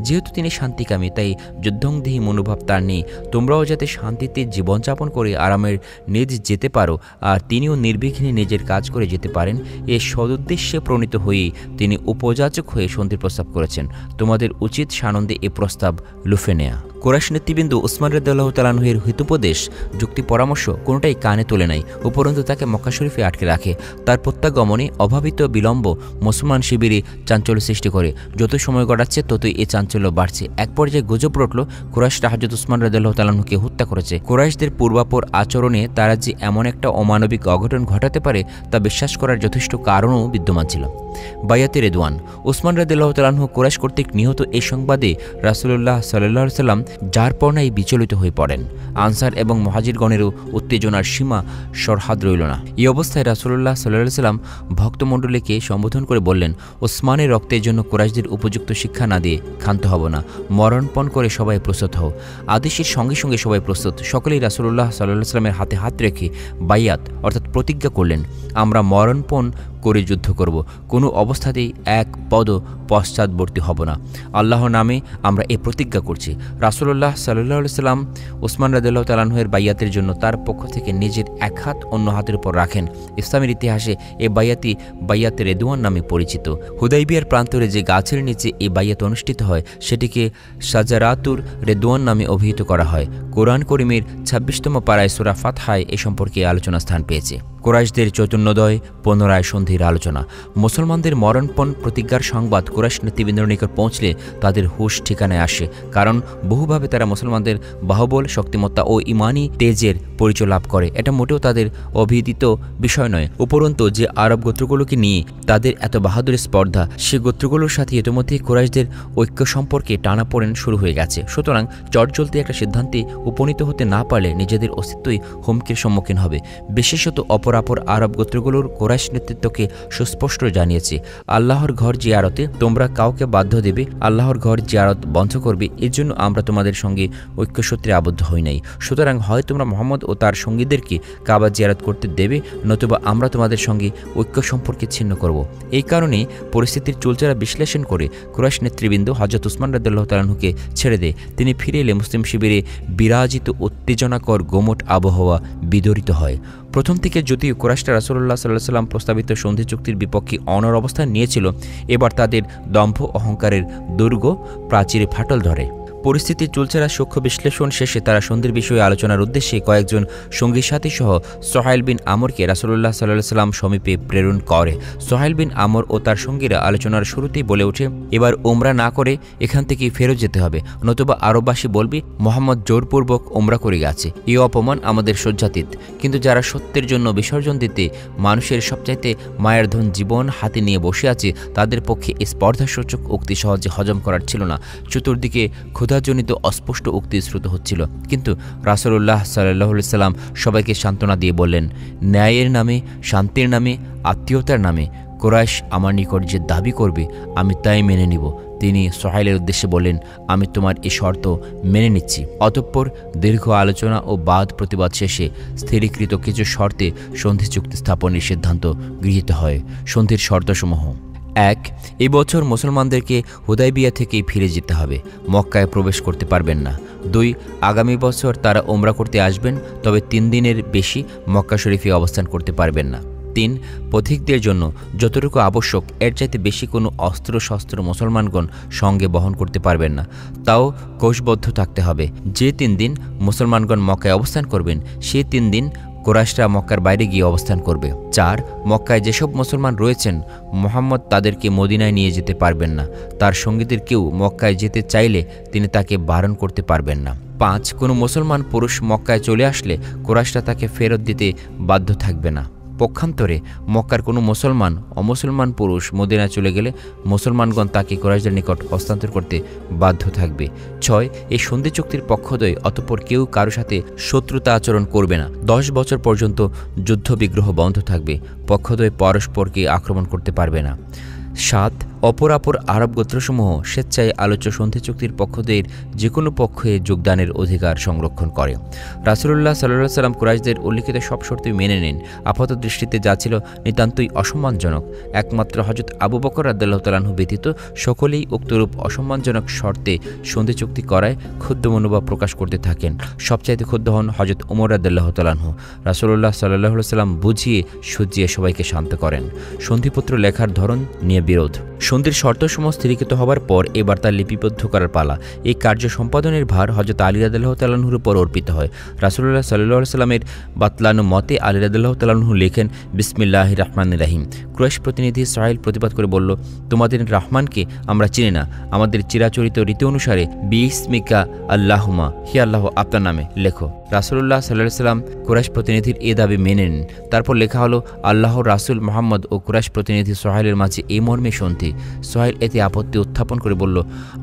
যেহেতু তিনি শান্তিকামী তাই যুদ্ধংদেহী মনোভাব তার নেই। তোমরাও যাতে শান্তিতে জীবনযাপন করে আরামের নিজ যেতে পারো আর তিনিও নির্বিঘ্নে নিজের কাজ করে যেতে পারেন, এ সদুদ্দেশ্যে প্রণীত হয়েই তিনি উপযাচক হয়ে সন্ধির প্রস্তাব করেছেন। তোমাদের উচিত সানন্দে এ প্রস্তাব লুফে নেয়া। কুরাইশ নেতৃবৃন্দ উসমান রাদিয়াল্লাহু তাআলা আনহুর হিতোপদেশ যুক্তি পরামর্শ কোনোটাই কানে তোলে নাই, উপরন্তু তাকে মক্কা শরীফে আটকে রাখে। তার প্রত্যাগমনে অভাবিত বিলম্ব মুসলমান শিবিরে চাঞ্চল্য সৃষ্টি করে। যত সময় গড়াচ্ছে ততই এই চাঞ্চল্য বাড়ছে। এক পর্যায়ে গুজব রটল কুরাইশরা হযরত উসমান রাদিয়াল্লাহু তাআলা আনহুকে হত্যা করেছে। কুরাইশদের পূর্বাপর আচরণে তারা যে এমন একটা অমানবিক অঘটন ঘটাতে পারে তা বিশ্বাস করার যথেষ্ট কারণও বিদ্যমান ছিল। বায়াতে রেদওয়ান। উসমান রাদিয়াল্লাহু তাআলা আনহু কুরাইশ কর্তৃক নিহত এই সংবাদে রাসূলুল্লাহ সাল্লাল্লাহু আলাইহি সাল্লাম যার পরনাই বিচলিত হয়ে পড়েন। আনসার এবং মুহাজিরগণেরও উত্তেজনার সীমা সরহাদ রইল না। এই অবস্থায় রাসূলুল্লাহ সাল্লাল্লাহু আলাইহি সাল্লাম ভক্তমণ্ডলীকে সম্বোধন করে বললেন, ওসমানের রক্তের জন্য কুরাইশদের উপযুক্ত শিক্ষা না দিয়ে ক্ষান্ত হব না। মরণপণ করে সবাই প্রস্তুত হও। আদেশের সঙ্গে সঙ্গে সবাই প্রস্তুত। সকলেই রাসূলুল্লাহ সাল্লাল্লাহু আলাইহি সাল্লামের হাতে হাত রেখে বাইয়াত অর্থাৎ প্রতিজ্ঞা করলেন, আমরা মরণপণ করে যুদ্ধ করব, কোনো অবস্থাতেই এক পদ পশ্চাৎবর্তী হব না। আল্লাহর নামে আমরা এ প্রতিজ্ঞা করছি। রাসূলুল্লাহ সাল্লাল্লাহু আলাইহি সাল্লাম ওসমান রাদিয়াল্লাহু তাআলা আনহুর বাইয়াতের জন্য তার পক্ষ থেকে নিজের এক হাত অন্য হাতের উপর রাখেন। ইসলামের ইতিহাসে এ বাইয়াতি বাইয়াতে রেদওয়ান নামে পরিচিত। হুদাইবিয়ার প্রান্তরে যে গাছের নিচে এই বাইয়াত অনুষ্ঠিত হয় সেটিকে শাজারাতুর রেদওয়ান নামে অভিহিত করা হয়। কোরআন করিমের ২৬তম পারায় সূরা ফাতহায় এ সম্পর্কে আলোচনা স্থান পেয়েছে। কুরাইশদের চৈতন্যোদয় পুনরায় সন্ধির আলোচনা। মুসলমানদের মরণপণ প্রতিজ্ঞার সংবাদ কুরাইশ নেতৃবৃন্দের নিকট পৌঁছলে তাদের হুঁশ ঠিকানায় আসে, কারণ বহুভাবে তারা মুসলমানদের বাহুবল, শক্তিমত্তা ও ইমানি তেজের পরিচয় লাভ করে। এটা মোটেও তাদের অভিহিত বিষয় নয়। উপরন্তু যে আরব গোত্রগুলোকে নিয়ে তাদের এত বাহাদুর স্পর্ধা, সে গোত্রগুলোর সাথে ইতিমধ্যে কুরাইশদের ঐক্য সম্পর্কে টানাপোড়েন শুরু হয়ে গেছে। সুতরাং চটজলদি একটা সিদ্ধান্তে উপনীত হতে না পারলে নিজেদের অস্তিত্বই হুমকির সম্মুখীন হবে। বিশেষত অপরাপর আরব গোত্রগুলোর কুরাইশ নেতৃত্বকে সুস্পষ্ট জানিয়েছে, আল্লাহর ঘর জিয়ারতে তোমরা কাউকে বাধ্য দেবে, আল্লাহর ঘর জিয়ারত বন্ধ করবে, এর জন্য আমরা তোমাদের সঙ্গে ঐক্যসূত্রে আবদ্ধ হই নাই। সুতরাং হয় তোমরা মুহাম্মদ ও তার সঙ্গীদেরকে কাবা জিয়ারত করতে দেবে, নতুবা আমরা তোমাদের সঙ্গে ঐক্য সম্পর্কে ছিন্ন করব। এই কারণে পরিস্থিতির চুলচেরা বিশ্লেষণ করে কুরাইশ নেতৃবৃন্দ হযরত উসমান রাদিয়াল্লাহু তাআলা আনহুকে ছেড়ে দেয়। তিনি ফিরে এলে মুসলিম শিবিরে বিরাজিত উত্তেজনাকর গোমট আবহাওয়া বিদরিত হয়। প্রথম থেকে যদিও কুরাইশরা রাসূলুল্লাহ সাল্লাল্লাহু আলাইহি সাল্লাম প্রস্তাবিত সন্ধি চুক্তির বিপক্ষে অনড় অবস্থান নিয়েছিল, এবার তাদের দম্ভ অহংকারের দুর্গ প্রাচীরে ফাটল ধরে। পরিস্থিতির চুলচেরা সূক্ষ্ম বিশ্লেষণ শেষে তারা সন্ধির বিষয়ে আলোচনার উদ্দেশ্যে কয়েকজন সঙ্গী সাথী সহ সোহাইল বিন আমরকে রাসূলুল্লাহ সাল্লাল্লাহু আলাইহি সাল্লাম সমীপে প্রেরণ করে। সোহাইল বিন আমর ও তার সঙ্গীরা আলোচনার শুরুতেই বলে ওঠে, এবার উমরা না করে এখান থেকে ফেরত যেতে হবে, নতুবা আরববাসী বলবি মোহাম্মদ জোরপূর্বক উমরা করে গেছে। এই অপমান আমাদের সহ্যাতীত। কিন্তু যারা সত্যের জন্য বিসর্জন দিতে মানুষের সবচাইতে মায়ের ধন জীবন হাতে নিয়ে বসে আছে, তাদের পক্ষে এই স্পর্ধাসূচক উক্তি সহজে হজম করার ছিল না। চতুর্দিকে ক্ষুধাজনিত অস্পষ্ট উক্তি শ্রুত হচ্ছিল, কিন্তু রাসূলুল্লাহ সাল্লাল্লাহু আলাইহি সাল্লাম সবাইকে সান্ত্বনা দিয়ে বললেন, ন্যায়ের নামে, শান্তির নামে, আত্মীয়তার নামে কুরাইশ আমার নিকট যে দাবি করবে আমি তাই মেনে নিব। তিনি সোহাইলের উদ্দেশ্যে বললেন, আমি তোমার এই শর্ত মেনে নিচ্ছি। অতঃপর দীর্ঘ আলোচনা ও বাদ প্রতিবাদ শেষে স্থিরীকৃত কিছু শর্তে সন্ধি চুক্তি স্থাপনের সিদ্ধান্ত গৃহীত হয়। সন্ধির শর্তসমূহ: ১. এই বছর মুসলমানদেরকে হুদাইবিয়া থেকেই ফিরে যেতে হবে, মক্কায় প্রবেশ করতে পারবেন না। ২. আগামী বছর তারা ওমরা করতে আসবেন, তবে ৩ দিনের বেশি মক্কা শরীফে অবস্থান করতে পারবেন না। ৩. পথিকদের জন্য যতটুকু আবশ্যক এর চাইতে বেশি কোনো অস্ত্রশস্ত্র মুসলমানগণ সঙ্গে বহন করতে পারবেন না, তাও কোষবদ্ধ থাকতে হবে। যে ৩ দিন মুসলমানগণ মক্কায় অবস্থান করবেন, সেই ৩ দিন কুরাইশরা মক্কার বাইরে গিয়ে অবস্থান করবে। ৪. মক্কায় যেসব মুসলমান রয়েছেন, মুহাম্মদ তাদেরকে মদিনায় নিয়ে যেতে পারবেন না। তার সঙ্গীদের কেউ মক্কায় যেতে চাইলে তিনি তাকে বারণ করতে পারবেন না। ৫. কোনো মুসলমান পুরুষ মক্কায় চলে আসলে কুরাইশরা তাকে ফেরত দিতে বাধ্য থাকবে না। পক্ষান্তরে মক্কার কোনো মুসলমান অমুসলমান পুরুষ মদিনায় চলে গেলে মুসলমানগণ তাকে কুরাইশদের নিকট হস্তান্তর করতে বাধ্য থাকবে। ৬. এই সন্ধি চুক্তির পক্ষদ্বয় অতঃপর কেউ কারো সাথে শত্রুতা আচরণ করবে না। ১০ বছর পর্যন্ত যুদ্ধবিগ্রহ বন্ধ থাকবে, পক্ষদ্বয় পরস্পরকে আক্রমণ করতে পারবে না। ৭. অপরাপর আরব গোত্রসমূহ স্বেচ্ছায় আলোচ্য সন্ধি চুক্তির পক্ষদের যে কোনো পক্ষে যোগদানের অধিকার সংরক্ষণ করে। রাসূলুল্লাহ সাল্লাল্লাহু আলাইহি সাল্লাম কুরাইশদের উল্লিখিত সব শর্তই মেনে নেন। আপাত দৃষ্টিতে যা ছিল নিতান্তই অসম্মানজনক। একমাত্র হযরত আবু বকর রাদিয়াল্লাহু তাআলা আনহু ব্যতীত সকলেই উক্তরূপ অসম্মানজনক শর্তে সন্ধি চুক্তি করায় ক্ষুব্ধ মনোভাব প্রকাশ করতে থাকেন। সবচাইতে ক্ষুব্ধ হন হযরত ওমর রাদিয়াল্লাহু তাআলা আনহু। রাসূলুল্লাহ সাল্লাল্লাহু আলাইহি সাল্লাম বুঝিয়ে সুজিয়ে সবাইকে শান্ত করেন। সন্ধিপত্র লেখার ধরন নিয়ে বিরোধ। সন্ধির শর্তসমূহ স্থিরীকৃত হবার পর এবার তা লিপিবদ্ধ করার পালা। এই কার্য সম্পাদনের ভার হযরত আলী রাদিয়াল্লাহু তাআলা আনহুর উপর অর্পিত হয়। রাসূলুল্লাহ সাল্লাল্লাহু আলাইহি সাল্লামের বাতলানো মতে আলী রাদিয়াল্লাহু তাআলা আনহু লেখেন, বিসমিল্লাহির রহমানির রহিম। কুরাইশ প্রতিনিধি সোহাইল প্রতিবাদ করে বলল, তোমাদের রহমানকে আমরা চিনি না। আমাদের চিরাচরিত রীতি অনুসারে বিসমিকা আল্লাহুমা, হি আল্লাহ আপনার নামে লেখো। রাসূলুল্লাহ সাল্লাল্লাহু আলাইহি সাল্লাম কুরাইশ প্রতিনিধির এ দাবি মেনে নেন। তারপর লেখা হলো, আল্লাহর রাসূল মুহাম্মদ ও কুরাইশ প্রতিনিধি সোহাইলের মাঝে এই মর্মে সন্ধি। সোহাইল এতে আপত্তি উত্থাপন করে বলল,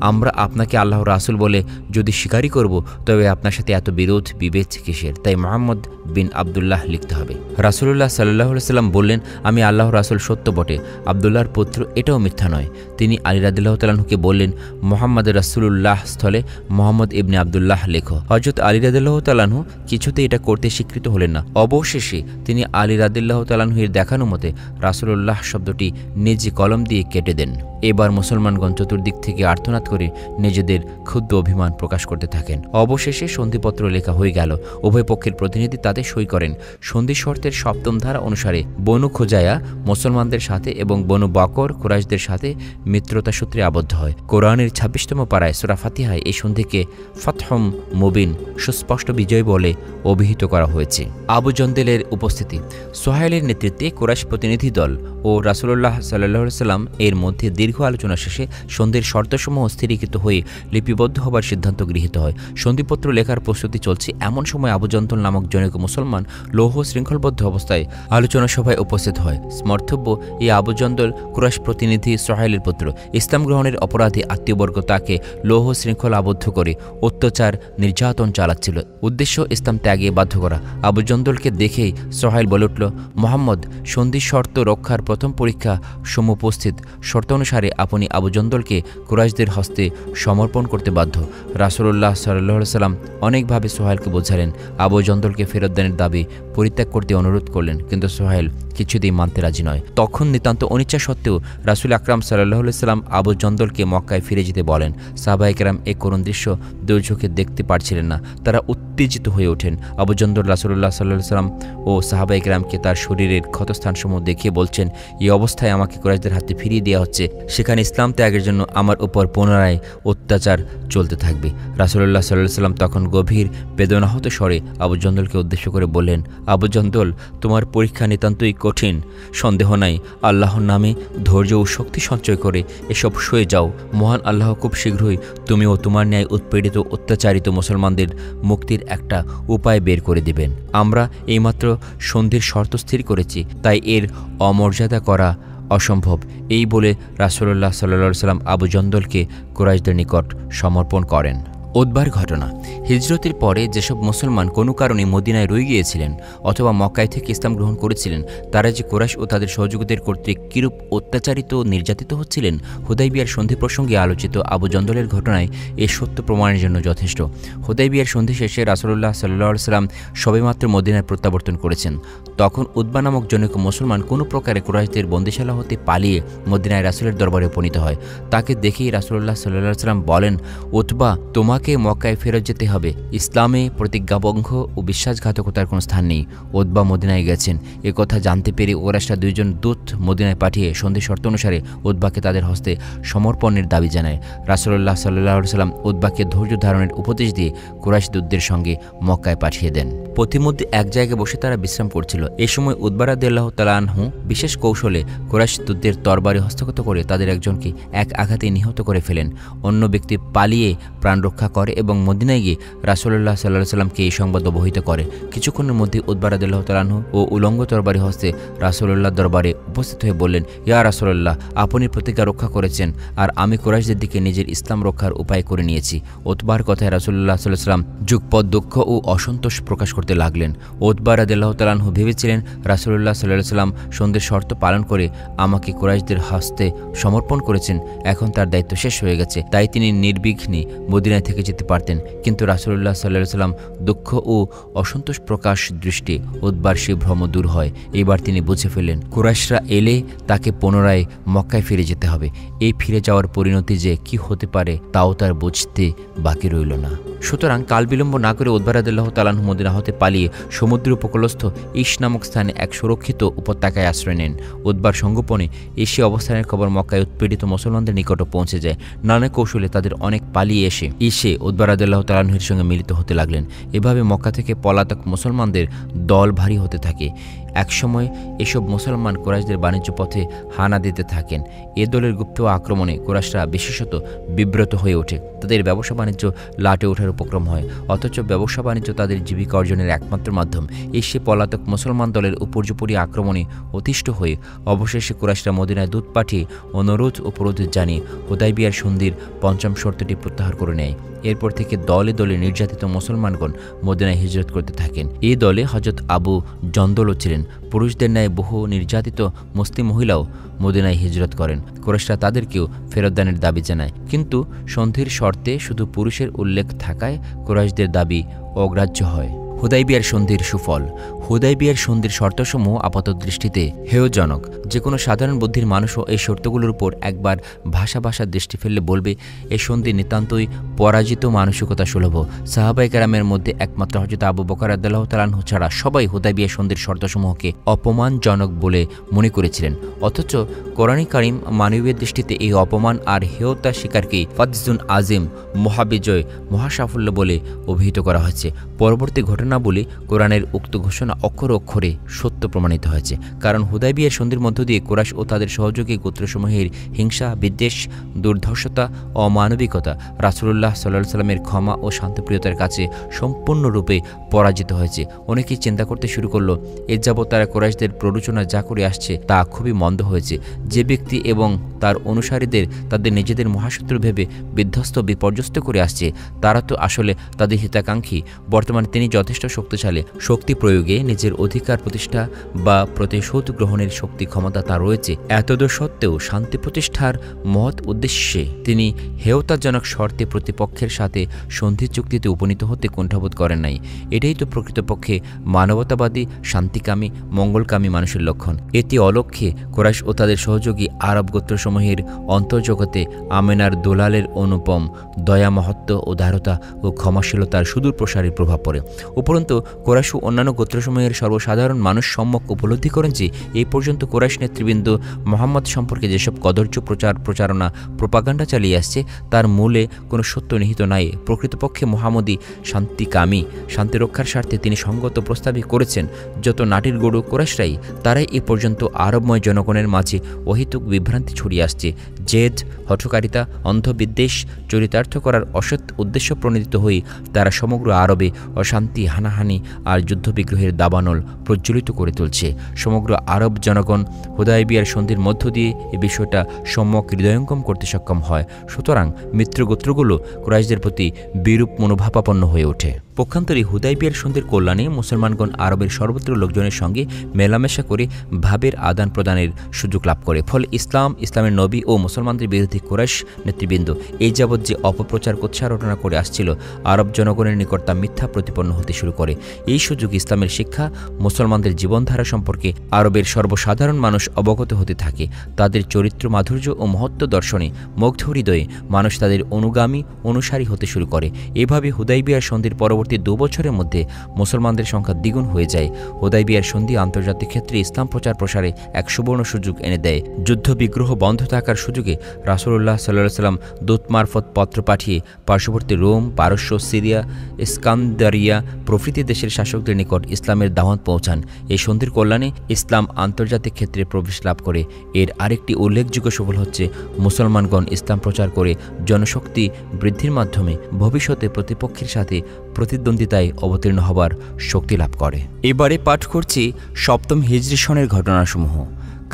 আমরা আপনাকে আল্লাহর রাসূল বলে যদি স্বীকারই করব, তবে আপনার সাথে এত বিরোধ বিভেদ কিসের? তাই মুহাম্মদ বিন আবদুল্লাহ লিখতে হবে। রাসূলুল্লাহ সাল্লাল্লাহু আলাইহি সাল্লাম বললেন, আমি আল্লাহর রাসূল সত্য বটে, আবদুল্লাহর পুত্র এটাও মিথ্যা নয়। তিনি আলী রাদিয়াল্লাহু তাআলা আনহুকে বললেন, মুহাম্মদ রাসূলুল্লাহ স্থলে মুহাম্মদ ইবনে আবদুল্লাহ লেখো। হযরত আলী রাদিয়াল্লাহু তাআলা আনহু কিছুতেই এটা করতে স্বীকৃত হলেন না। অবশেষে তিনি আলী রাদিয়াল্লাহু তাআলা আনহুর দেখানো মতে রাসূলুল্লাহ শব্দটি নিজে কলম দিয়ে কেটে দেন। এবার মুসলমানগণ চতুর্দিক থেকে আর্তনাদ করে নিজেদের ক্ষুদ্র অভিমান প্রকাশ করতে থাকেন। অবশেষে সন্ধিপত্র লেখা হয়ে গেল। উভয় পক্ষের প্রতিনিধি তাতে সই করেন। সন্ধি শর্তের সপ্তম ধারা অনুসারে বনু খোজায়া মুসলমানদের সাথে এবং বনু বকর কুরাইশদের সাথে মিত্রতা সূত্রে আবদ্ধ হয়। কোরআনের ২৬তম পারায় সূরা ফাতিহায় এই সন্ধিকে ফাতহুম মুবিন, সুস্পষ্ট বিজয় বলে অভিহিত করা হয়েছে। আবু জন্দেলের উপস্থিতি। সোহাইলের নেতৃত্বে কুরাইশ প্রতিনিধি দল ও রাসূলুল্লাহ সাল্লাল্লাহু আলাইহি সাল্লাম এর মধ্যে দীর্ঘ আলোচনা শেষে সন্ধির শর্তসমূহ স্থিরীকৃত হয়ে লিপিবদ্ধ হবার সিদ্ধান্ত গৃহীত হয়। সন্ধিপত্র লেখার প্রস্তুতি চলছে। এমন সময় আবু জন্দল নামক জনৈক মুসলমান লৌহ শৃঙ্খলবদ্ধ অবস্থায় আলোচনা সভায় উপস্থিত হয়। স্মর্তব্য এই আবু জন্দল কুরাইশ প্রতিনিধি সোহাইলের পুত্র। ইসলাম গ্রহণের অপরাধে আত্মীয়বর্গ তাকে লৌহ শৃঙ্খল আবদ্ধ করে অত্যাচার নির্যাতন চালাচ্ছিল। উদ্দেশ্য ইসলাম ত্যাগে বাধ্য করা। আবু জন্দলকে দেখেই সোহাইল বলে উঠল, মুহাম্মদ সন্ধি শর্ত রক্ষার প্রথম পরীক্ষা সমুপস্থিত। শর্ত অনুসারে আপনি আবু জন্দলকে কুরাইশদের হস্তে সমর্পণ করতে বাধ্য। রাসূলুল্লাহ সাল্লাল্লাহু আলাইহি সাল্লাম অনেকভাবে সোহাইলকে বোঝালেন, আবু জন্দলকে ফেরত দানের দাবি পরিত্যাগ করতে অনুরোধ করলেন, কিন্তু সোহাইল কিছুতেই মানতে রাজি নয়। তখন নিতান্ত অনিচ্ছা সত্ত্বেও রাসূল আকরাম সাল্লাল্লাহু আলাইহি সাল্লাম আবু জন্দলকে মক্কায় ফিরে যেতে বলেন। সাহাবায়ে কেরাম এ করুণ দৃশ্য দুর্যোগে দেখতে পারছিলেন না। তারা উত্তেজিত হয়ে ওঠেন। আবু জন্দল রাসূলুল্লাহ সাল্লাল্লাহু আলাইহি সাল্লাম ও সাহাবায়ে কেরামকে তার শরীরের ক্ষতস্থানসমূহ দেখিয়ে বলছেন, এই অবস্থায় আমাকে কুরাইশদের হাতে ফিরিয়ে দেওয়া হচ্ছে, সেখানে ইসলাম ত্যাগের জন্য আমার উপর পুনরায় অত্যাচার চলতে থাকবে। রাসূলুল্লাহ সাল্লাল্লাহু আলাইহি ওয়াসাল্লাম তখন গভীর বেদনাহত স্বরে আবু জন্দলকে উদ্দেশ্য করে বললেন, আবু জন্দল, তোমার পরীক্ষা নিতান্তই কঠিন। সন্দেহ নাই, আল্লাহর নামে ধৈর্য ও শক্তি সঞ্চয় করে এসব সয়ে যাও। মহান আল্লাহ খুব শীঘ্রই তুমি ও তোমার ন্যায় উৎপীড়িত অত্যাচারিত মুসলমানদের মুক্তির একটা উপায় বের করে দিবেন। আমরা এইমাত্র সন্ধির শর্ত স্থির করেছি, তাই এর অমর্যাদা করা অসম্ভব। এই বলে রাসূলুল্লাহ সাল্লাল্লাহু আলাইহি ওয়াসাল্লাম আবু জন্দলকে কুরাইশদের নিকট সমর্পণ করেন। উতবার ঘটনা। হিজরতের পরে যেসব মুসলমান কোনো কারণে মদিনায় রয়ে গিয়েছিলেন অথবা মক্কায় থেকে ইসলাম গ্রহণ করেছিলেন, তারা যে কুরাইশ ও তাদের সহযোগীদের কর্তৃক কিরূপ অত্যাচারিত ও নির্যাতিত হচ্ছিলেন, হুদাইবিয়ার সন্ধি প্রসঙ্গে আলোচিত আবু জন্দলের ঘটনায় এ সত্য প্রমাণের জন্য যথেষ্ট। হুদাইবিয়ার সন্ধি শেষে রাসূলুল্লাহ সাল্লাল্লাহু আলাইহি ওয়াসাল্লাম সবেমাত্র মদিনায় প্রত্যাবর্তন করেছেন। তখন উতবা নামক জনৈক মুসলমান কোনো প্রকারে কুরাইশদের বন্দিশালা হতে পালিয়ে মদিনায় রাসূলের দরবারে উপনীত হয়। তাকে দেখেই রাসূলুল্লাহ সাল্লাল্লাহু আলাইহি ওয়াসাল্লাম বলেন, উতবা, তোমাকে মক্কায় ফেরত যেতে হবে। ইসলামে প্রতিজ্ঞাভঙ্গ ও বিশ্বাসঘাতকতার কোনো স্থান নেই। উতবা মদিনায় গেছেন। এ কথা জানতে পেরে কুরাইশরা দুইজন দূত মদিনায় পাঠিয়ে সন্ধি শর্ত অনুসারে উতবাকে তাদের হস্তে সমর্পণের দাবি জানায়। রাসূলুল্লাহ সাল্লাল্লাহু আলাইহি ওয়াসাল্লাম উতবাকে ধৈর্য ধারণের উপদেশ দিয়ে কুরাইশ দূতদের সঙ্গে মক্কায় পাঠিয়ে দেন। পথিমধ্যে এক জায়গায় বসে তারা বিশ্রাম করছিল। এ সময় উতবা রাদিয়াল্লাহু তাআলা আনহু বিশেষ কৌশলে কুরাইশ দূতদের তরবারি হস্তগত করে তাদের একজনকে এক আঘাতে নিহত করে ফেলেন। অন্য ব্যক্তি পালিয়ে প্রাণ রক্ষা করে এবং মদিনায় গিয়ে রাসূলুল্লাহ সাল্লাল্লাহু আলাইহি ওয়াসাল্লামকে এই সংবাদ অবহিত করে। কিছুক্ষণের মধ্যে উতবা রাদিয়াল্লাহু তাআলা আনহু ও উলঙ্গ তরবারি হস্তে রাসূলুল্লাহর দরবারে উপস্থিত হয়ে বললেন, ইয়া রাসূলুল্লাহ, আপনি প্রতিজ্ঞা রক্ষা করেছেন, আর আমি কুরাইশদের দিকে নিজের ইসলাম রক্ষার উপায় করে নিয়েছি। উতবার কথায় রাসূলুল্লাহ সাল্লাল্লাহু আলাইহি ওয়াসাল্লাম যুগপৎ দুঃখ ও অসন্তোষ প্রকাশ করতে লাগলেন। উতবা রাদিয়াল্লাহু তাআলা আনহু ভেবেছিলেন রাসূলুল্লাহ সাল্লাল্লাহু আলাইহি ওয়াসাল্লাম সন্ধির শর্ত পালন করে আমাকে কুরাইশদের হস্তে সমর্পণ করেছেন, এখন তার দায়িত্ব শেষ হয়ে গেছে, তাই তিনি নির্বিঘ্নে মদিনায় থেকে যেতে পারতেন। কিন্তু রাসূলুল্লাহ সাল্লাল্লাহু আলাইহি ওয়াসাল্লাম দুঃখ ও অসন্তোষ প্রকাশ দৃষ্টি উতবার সে ভ্রম দূর হয়। এবার তিনি বুঝে ফেললেন কুরাইশরা এলে তাকে পুনরায় মক্কায় ফিরে যেতে হবে। এই ফিরে যাওয়ার পরিণতি যে কি হতে পারে তাও তার বুঝতে বাকি রইল না। সুতরাং কাল বিলম্ব না করে উতবা রাদিয়াল্লাহু তাআলা আনহু মদিনা হতে পালিয়ে সমুদ্র উপকূলস্থ ইশ নামক স্থানে এক সুরক্ষিত উপত্যকায় আশ্রয় নেন। উতবার সঙ্গোপনে এসে অবস্থানের খবর মক্কায় উৎপীড়িত মুসলমানদের নিকটও পৌঁছে যায়। নানা কৌশলে তাদের অনেক পালিয়ে এসে উতবা রাদিয়াল্লাহু তাআলা আনহুর সঙ্গে মিলিত হতে লাগলেন। এভাবে মক্কা থেকে পলাতক মুসলমানদের দল ভারী হতে থাকে। একসময় এসব মুসলমান কুরাইশদের বাণিজ্য পথে হানা দিতে থাকেন। এ দলের গুপ্ত আক্রমণে কুরাইশরা বিশেষত বিব্রত হয়ে ওঠে। তাদের ব্যবসা বাণিজ্য লাটে ওঠার উপক্রম হয়, অথচ ব্যবসা বাণিজ্য তাদের জীবিকা অর্জনের একমাত্র মাধ্যম। এসে পলাতক মুসলমান দলের উপর্যুপরি আক্রমণে অতিষ্ঠ হয়ে অবশেষে কুরাইশরা মদিনায় দূত পাঠিয়ে অনুরোধ ও প্ররোধ জানিয়ে হুদাইবিয়ার সন্ধির পঞ্চম শর্তটি প্রত্যাহার করে নেয়। এরপর থেকে দলে দলে নির্যাতিত মুসলমানগণ মদিনায় হিজরত করতে থাকেন। এই দলে হযরত আবু জন্দলও ছিলেন। পুরুষদের ন্যায় বহু নির্যাতিত মুসলিম মহিলাও মদিনায় হিজরত করেন। কুরাইশরা তাদেরকেও ফেরতদানের দাবি জানায়, কিন্তু সন্ধির শর্তে শুধু পুরুষের উল্লেখ থাকায় কুরাইশদের দাবি অগ্রাহ্য হয়। হুদাইবিয়ার সন্ধির সুফল। হুদাইবিয়ার সন্ধির শর্তসমূহ আপাতদৃষ্টিতে হেয়জনক। যে কোনো সাধারণ বুদ্ধির মানুষও এই শর্তগুলোর উপর একবার ভাষা দৃষ্টি ফেললে বলবে এই সন্ধি নিতান্তই পরাজিত মানসিকতা সুলভ। সাহাবায়ে কেরামের মধ্যে একমাত্র হযরত আবু বকর রাদিয়াল্লাহু তাআলা আনহু ছাড়া সবাই হুদাইবিয়া সন্ধির শর্তসমূহকে অপমানজনক বলে মনে করেছিলেন। অথচ কোরআন কারীম মানবীয় দৃষ্টিতে এই অপমান আর হেয়তা শিকারকেই ফাতজুন আজিম, মহাবিজয়, মহাসাফল্য বলে অভিহিত করা হয়েছে। পরবর্তী ঘটনাবলী কোরআনের উক্ত ঘোষণা অক্ষরে অক্ষরে সত্য প্রমাণিত হয়েছে। কারণ হুদাইবিয়ার সন্ধির মধ্য দিয়ে কুরাইশ ও তাদের সহযোগী গোত্রসমূহের হিংসা, বিদ্বেষ, দুর্ধর্ষতা, অমানবিকতা রাসূলুল্লাহ সাল্লাল্লাহু আলাইহি ওয়াসাল্লামের ক্ষমা ও শান্তপ্রিয়তার কাছে সম্পূর্ণরূপে পরাজিত হয়েছে। অনেকেই চিন্তা করতে শুরু করলো এর যাবৎ তারা কুরাইশদের প্ররোচনা যা করে আসছে তা খুবই মন্দ হয়েছে। যে ব্যক্তি এবং তার অনুসারীদের তাদের নিজেদের মহাশত্রু ভেবে বিধ্বস্ত বিপর্যস্ত করে আসছে তারা তো আসলে তাদের হিতাকাঙ্ক্ষী। বর্তমানে তিনি যথেষ্ট শক্তিশালী, শক্তি প্রয়োগে নিজের অধিকার প্রতিষ্ঠা বা প্রতিশোধ গ্রহণের শক্তি ক্ষমতা তার রয়েছে। এতদূর সত্ত্বেও শান্তি প্রতিষ্ঠার মহৎ উদ্দেশ্যে তিনি হেয়তাজনক শর্তে প্রতিপক্ষের সাথে সন্ধি চুক্তিতে উপনীত হতে কুণ্ঠাবোধ করেন নাই। এটাই তো প্রকৃতপক্ষে মানবতাবাদী, শান্তিকামী, মঙ্গলকামী মানুষের লক্ষণ। এটি অলক্ষ্যে কুরাইশ ও তাদের সহযোগী আরব গোত্রসমূহের অন্তর্জগতে আমেনার দোলালের অনুপম দয়া, মহত্ব, উদারতা ও ক্ষমাশীলতার সুদূর প্রসারী প্রভাব পড়ে। উপরন্তু কুরাইশ ও অন্যান্য গোত্রসমূহের সর্বসাধারণ মানুষ সম্যক উপলব্ধি করেন যে এই পর্যন্ত কুরাইশ নেতৃবৃন্দ মুহাম্মদ সম্পর্কে যেসব কদর্য প্রচারণা প্রোপাগান্ডা চালিয়ে আসছে তার মূলে কোনো সত্য নিহিত নাই। প্রকৃতপক্ষে মুহাম্মদী শান্তিকামী, শান্তি রক্ষার স্বার্থে তিনি সঙ্গত প্রস্তাবই করেছেন। যত নাটির গরু কুরাইশরাই তারাই এ পর্যন্ত আরবময় জনগণের মাঝে অহেতুক বিভ্রান্তি ছড়িয়ে আসছে। জেদ, হঠকারিতা, অন্ধবিদ্বেষ চরিতার্থ করার অসৎ উদ্দেশ্য প্রণোদিত হয়ে তারা সমগ্র আরবে অশান্তি, হানাহানি আর যুদ্ধবিগ্রহের দাবানল প্রজ্বলিত করে তুলছে। সমগ্র আরব জনগণ হুদায়বিয়ার সন্ধির মধ্য দিয়ে এ বিষয়টা সম্যক হৃদয়ঙ্গম করতে সক্ষম হয়। সুতরাং মিত্রগোত্রগুলো কুরাইশদের প্রতি বিরূপ মনোভাবাপন্ন হয়ে ওঠে। পক্ষান্তরে হুদায়বিয়ার সন্ধির কল্যাণে মুসলমানগণ আরবের সর্বত্র লোকজনের সঙ্গে মেলামেশা করে ভাবের আদান প্রদানের সুযোগ লাভ করে। ফলে ইসলামের নবী ও মুসলমানদের বিরুদ্ধে কুরাইশ নেতৃবৃন্দ এই যাবৎ যে অপপ্রচার কুৎসারটনা করে আসছিল, আরব জনগণের নিকট তা মিথ্যা প্রতিপন্ন হতে শুরু করে। এই সুযোগ ইসলামের শিক্ষা, মুসলমানদের জীবনধারা সম্পর্কে আরবের সর্বসাধারণ মানুষ অবগত হতে থাকে। তাদের চরিত্র মাধুর্য ও মহত্ব দর্শনে মুগ্ধ হৃদয়ে মানুষ তাদের অনুসারী হতে শুরু করে। এভাবে হুদায়বিয়ার সন্ধির পরবর্তী 2 বছরের মধ্যে মুসলমানদের সংখ্যা দ্বিগুণ হয়ে যায়। হুদায়বিয়ার সন্ধি আন্তর্জাতিক ক্ষেত্রে ইসলাম প্রসারে এক সুবর্ণ সুযোগ এনে দেয়। যুদ্ধ বিগ্রহ বন্ধ থাকার সুযোগে রাসূলুল্লাহ সাল্লাল্লাহু আলাইহি ওয়াসাল্লাম দূত মারফত পত্র পাঠিয়ে পার্শ্ববর্তী রোম, পারস্য, সিরিয়া, ইস্কান্দারিয়া প্রভৃতি দেশের শাসকদের নিকট ইসলামের দাওয়াত পৌঁছান। এই সন্ধির কল্যাণে ইসলাম আন্তর্জাতিক ক্ষেত্রে প্রবেশ লাভ করে। এর আরেকটি উল্লেখযোগ্য সুফল হচ্ছে মুসলমানগণ ইসলাম প্রচার করে জনশক্তি বৃদ্ধির মাধ্যমে ভবিষ্যতে প্রতিপক্ষের সাথে প্রতিদ্বন্দ্বিতায় অবতীর্ণ হবার শক্তি লাভ করে। এবারে পাঠ করছি 7ম হিজরি সনের ঘটনাসমূহ।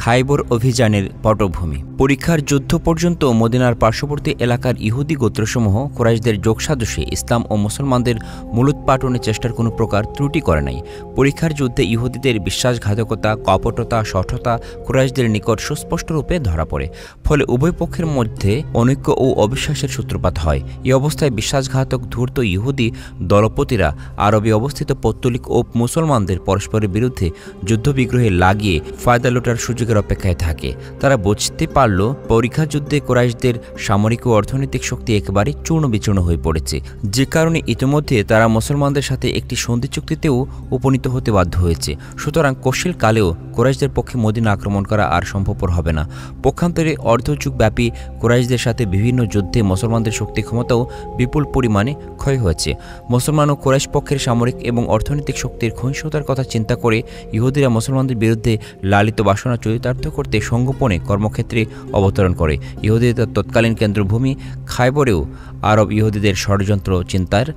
খাইবর অভিযানের পটভূমি। পরীক্ষার যুদ্ধ পর্যন্ত মদিনার পার্শ্ববর্তী এলাকার ইহুদি গোত্রসমূহ কুরাইশদের যোগসাজশে ইসলাম ও মুসলমানদের মূলোৎপাটনের চেষ্টার কোনো প্রকার ত্রুটি করে নাই। পরীক্ষার যুদ্ধে ইহুদিদের বিশ্বাসঘাতকতা, কপটতা, শঠতা কুরাইশদের নিকট সুস্পষ্ট রূপে ধরা পড়ে। ফলে উভয় পক্ষের মধ্যে অনৈক্য ও অবিশ্বাসের সূত্রপাত হয়। এই অবস্থায় বিশ্বাসঘাতক ধূর্ত ইহুদি দলপতিরা আরবে অবস্থিত পৌত্তলিক ও মুসলমানদের পরস্পরের বিরুদ্ধে যুদ্ধবিগ্রহে লাগিয়ে ফায়দা লোটার সুযোগের অপেক্ষায় থাকে। তারা বুঝতে পারল পরীক্ষা যুদ্ধে কুরাইশদের সামরিক ও অর্থনৈতিক শক্তি একেবারে চূর্ণ বিচূর্ণ হয়ে পড়েছে, যে কারণে ইতিমধ্যে তারা মুসলমানদের সাথে একটি সন্ধি চুক্তিতেও উপনীত হতে বাধ্য হয়েছে। সুতরাং কৌশল কালেও কুরাইশদের পক্ষে মদিনা আক্রমণ করা আর সম্ভবপর হবে না। পক্ষান্তরে অর্ধযুগব্যাপী কুরাইশদের সাথে বিভিন্ন যুদ্ধে মুসলমানদের শক্তি ক্ষমতাও বিপুল পরিমাণে ক্ষয় হয়েছে। মুসলমান ও কুরাইশ পক্ষের সামরিক এবং অর্থনৈতিক শক্তির ক্ষয়িষ্ণুতার কথা চিন্তা করে ইহুদিরা মুসলমানদের বিরুদ্ধে লালিত বাসনা চরিতার্থ করতে সঙ্গোপনে কর্মক্ষেত্রে অবতরণ করে। ইহুদিদের তৎকালীন কেন্দ্রভূমি খাইবরেও আরব ইহুদিদের ষড়যন্ত্র চিন্তার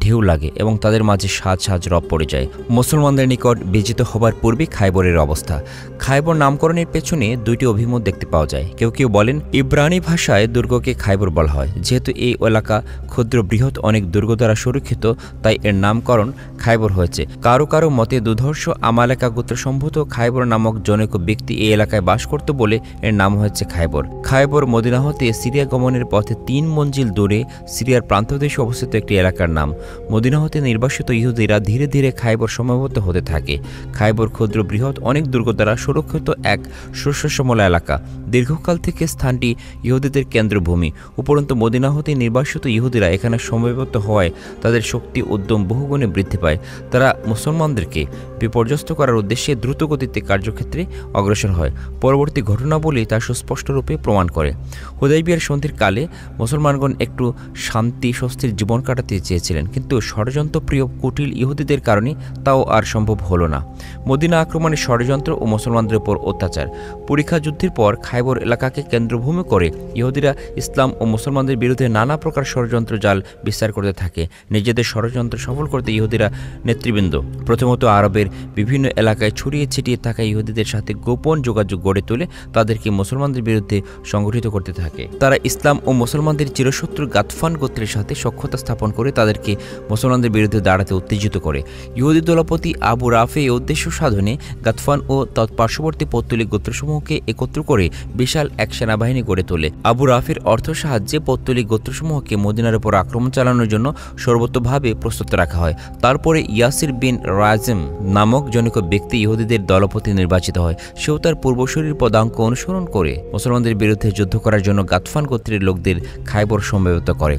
ঢেউ লাগে এবং তাদের মাঝে সাজ রব পড়ে যায়। মুসলমানদের নিকট বিজিত হবার পূর্বে খাইবরের অবস্থা। খাইবর নামকরণের পেছনে 2টি অভিমত দেখতে পাওয়া যায়। কেউ বলেন ইব্রানি ভাষায় দুর্গকে খাইবর বলা হয়। যেহেতু এই এলাকা ক্ষুদ্র বৃহৎ অনেক দুর্গ দ্বারা সুরক্ষিত, তাই এর নামকরণ খাইবর হয়েছে। কারো মতে দুধর্ষ আমালেকা গোত্রসম্ভূত খাইবর নামক জনৈক ব্যক্তি এই এলাকায় বাস করত বলে এর নাম হয়েছে খাইবর। খাইবর মদিনা হতে সিরিয়া গমনের পথে 3 মঞ্জিল দূরে সিরিয়ার প্রান্তদেশে অবস্থিত একটি এলাকার নাম। মদিনা হতে নির্বাসিত ইহুদিরা ধীরে ধীরে খাইবর সমবেত হতে থাকে। খাইবর ক্ষুদ্র বৃহৎ অনেক দুর্গ দ্বারা সুরক্ষিত এক শস্যশ্যামলা এলাকা। দীর্ঘকাল থেকে স্থানটি ইহুদিদের কেন্দ্রভূমি। উপরন্তু মদিনা হতে নির্বাসিত ইহুদিরা এখানে সমবেত হওয়ায় তাদের শক্তি উদ্যম বহুগুণে বৃদ্ধি পায়। তারা মুসলমানদেরকে বিপর্যস্ত করার উদ্দেশ্যে দ্রুতগতিতে কার্যক্ষেত্রে অগ্রসর হয়। পরবর্তী ঘটনাবলী তা সুস্পষ্ট রূপে প্রমাণ করে। হুদায়বিয়ার সন্ধির কালে মুসলমানগণ একটু শান্তি স্বস্তির জীবন কাটাতে চেয়েছিলেন, কিন্তু ষড়যন্ত্রপ্রিয় কুটিল ইহুদিদের কারণে তাও আর সম্ভব হলো না। মদিনা আক্রমণের ষড়যন্ত্র ও মুসলমানদের উপর অত্যাচার। পরীক্ষা যুদ্ধের পর খাইবর এলাকাকে কেন্দ্রভূমি করে ইহুদিরা ইসলাম ও মুসলমানদের বিরুদ্ধে নানা প্রকার ষড়যন্ত্র জাল বিস্তার করতে থাকে। নিজেদের ষড়যন্ত্র সফল করতে ইহুদিরা নেতৃবৃন্দ প্রথমত আরবের বিভিন্ন এলাকায় ছড়িয়ে ছিটিয়ে থাকা ইহুদিদের সাথে গোপন যোগাযোগ গড়ে তুলে তাদেরকে মুসলমানদের বিরুদ্ধে সংগঠিত করতে থাকে। তারা ইসলাম ও মুসলমানদের চিরশত্রু গাতফান গোত্রের সাথে সখ্যতা স্থাপন করে তাদেরকে মুসলমানদের বিরুদ্ধে দাঁড়াতে উত্তেজিত করে। ইহুদি দলপতি আবু রাফে এই উদ্দেশ্য সাধনে গাতফান ও তৎপার্শ্ববর্তী পৌত্তলিক গোত্রসমূহকে একত্র করে বিশাল এক সেনাবাহিনী গড়ে তোলে। আবু রাফির অর্থ সাহায্যে পৌত্তলিক গোত্রসমূহকে মদিনার উপর আক্রমণ চালানোর জন্য সর্বতোভাবে প্রস্তুত রাখা হয়। তারপরে ইয়াসির বিন রাজিম নামক জনৈক ব্যক্তি ইহুদিদের দলপতি নির্বাচিত হয়। সেও তার পূর্বসূরির পদাঙ্ক অনুসরণ করে মুসলমানদের বিরুদ্ধে যুদ্ধ করার জন্য গাতফান গোত্রের লোকদের খাইবর সমবেত করে।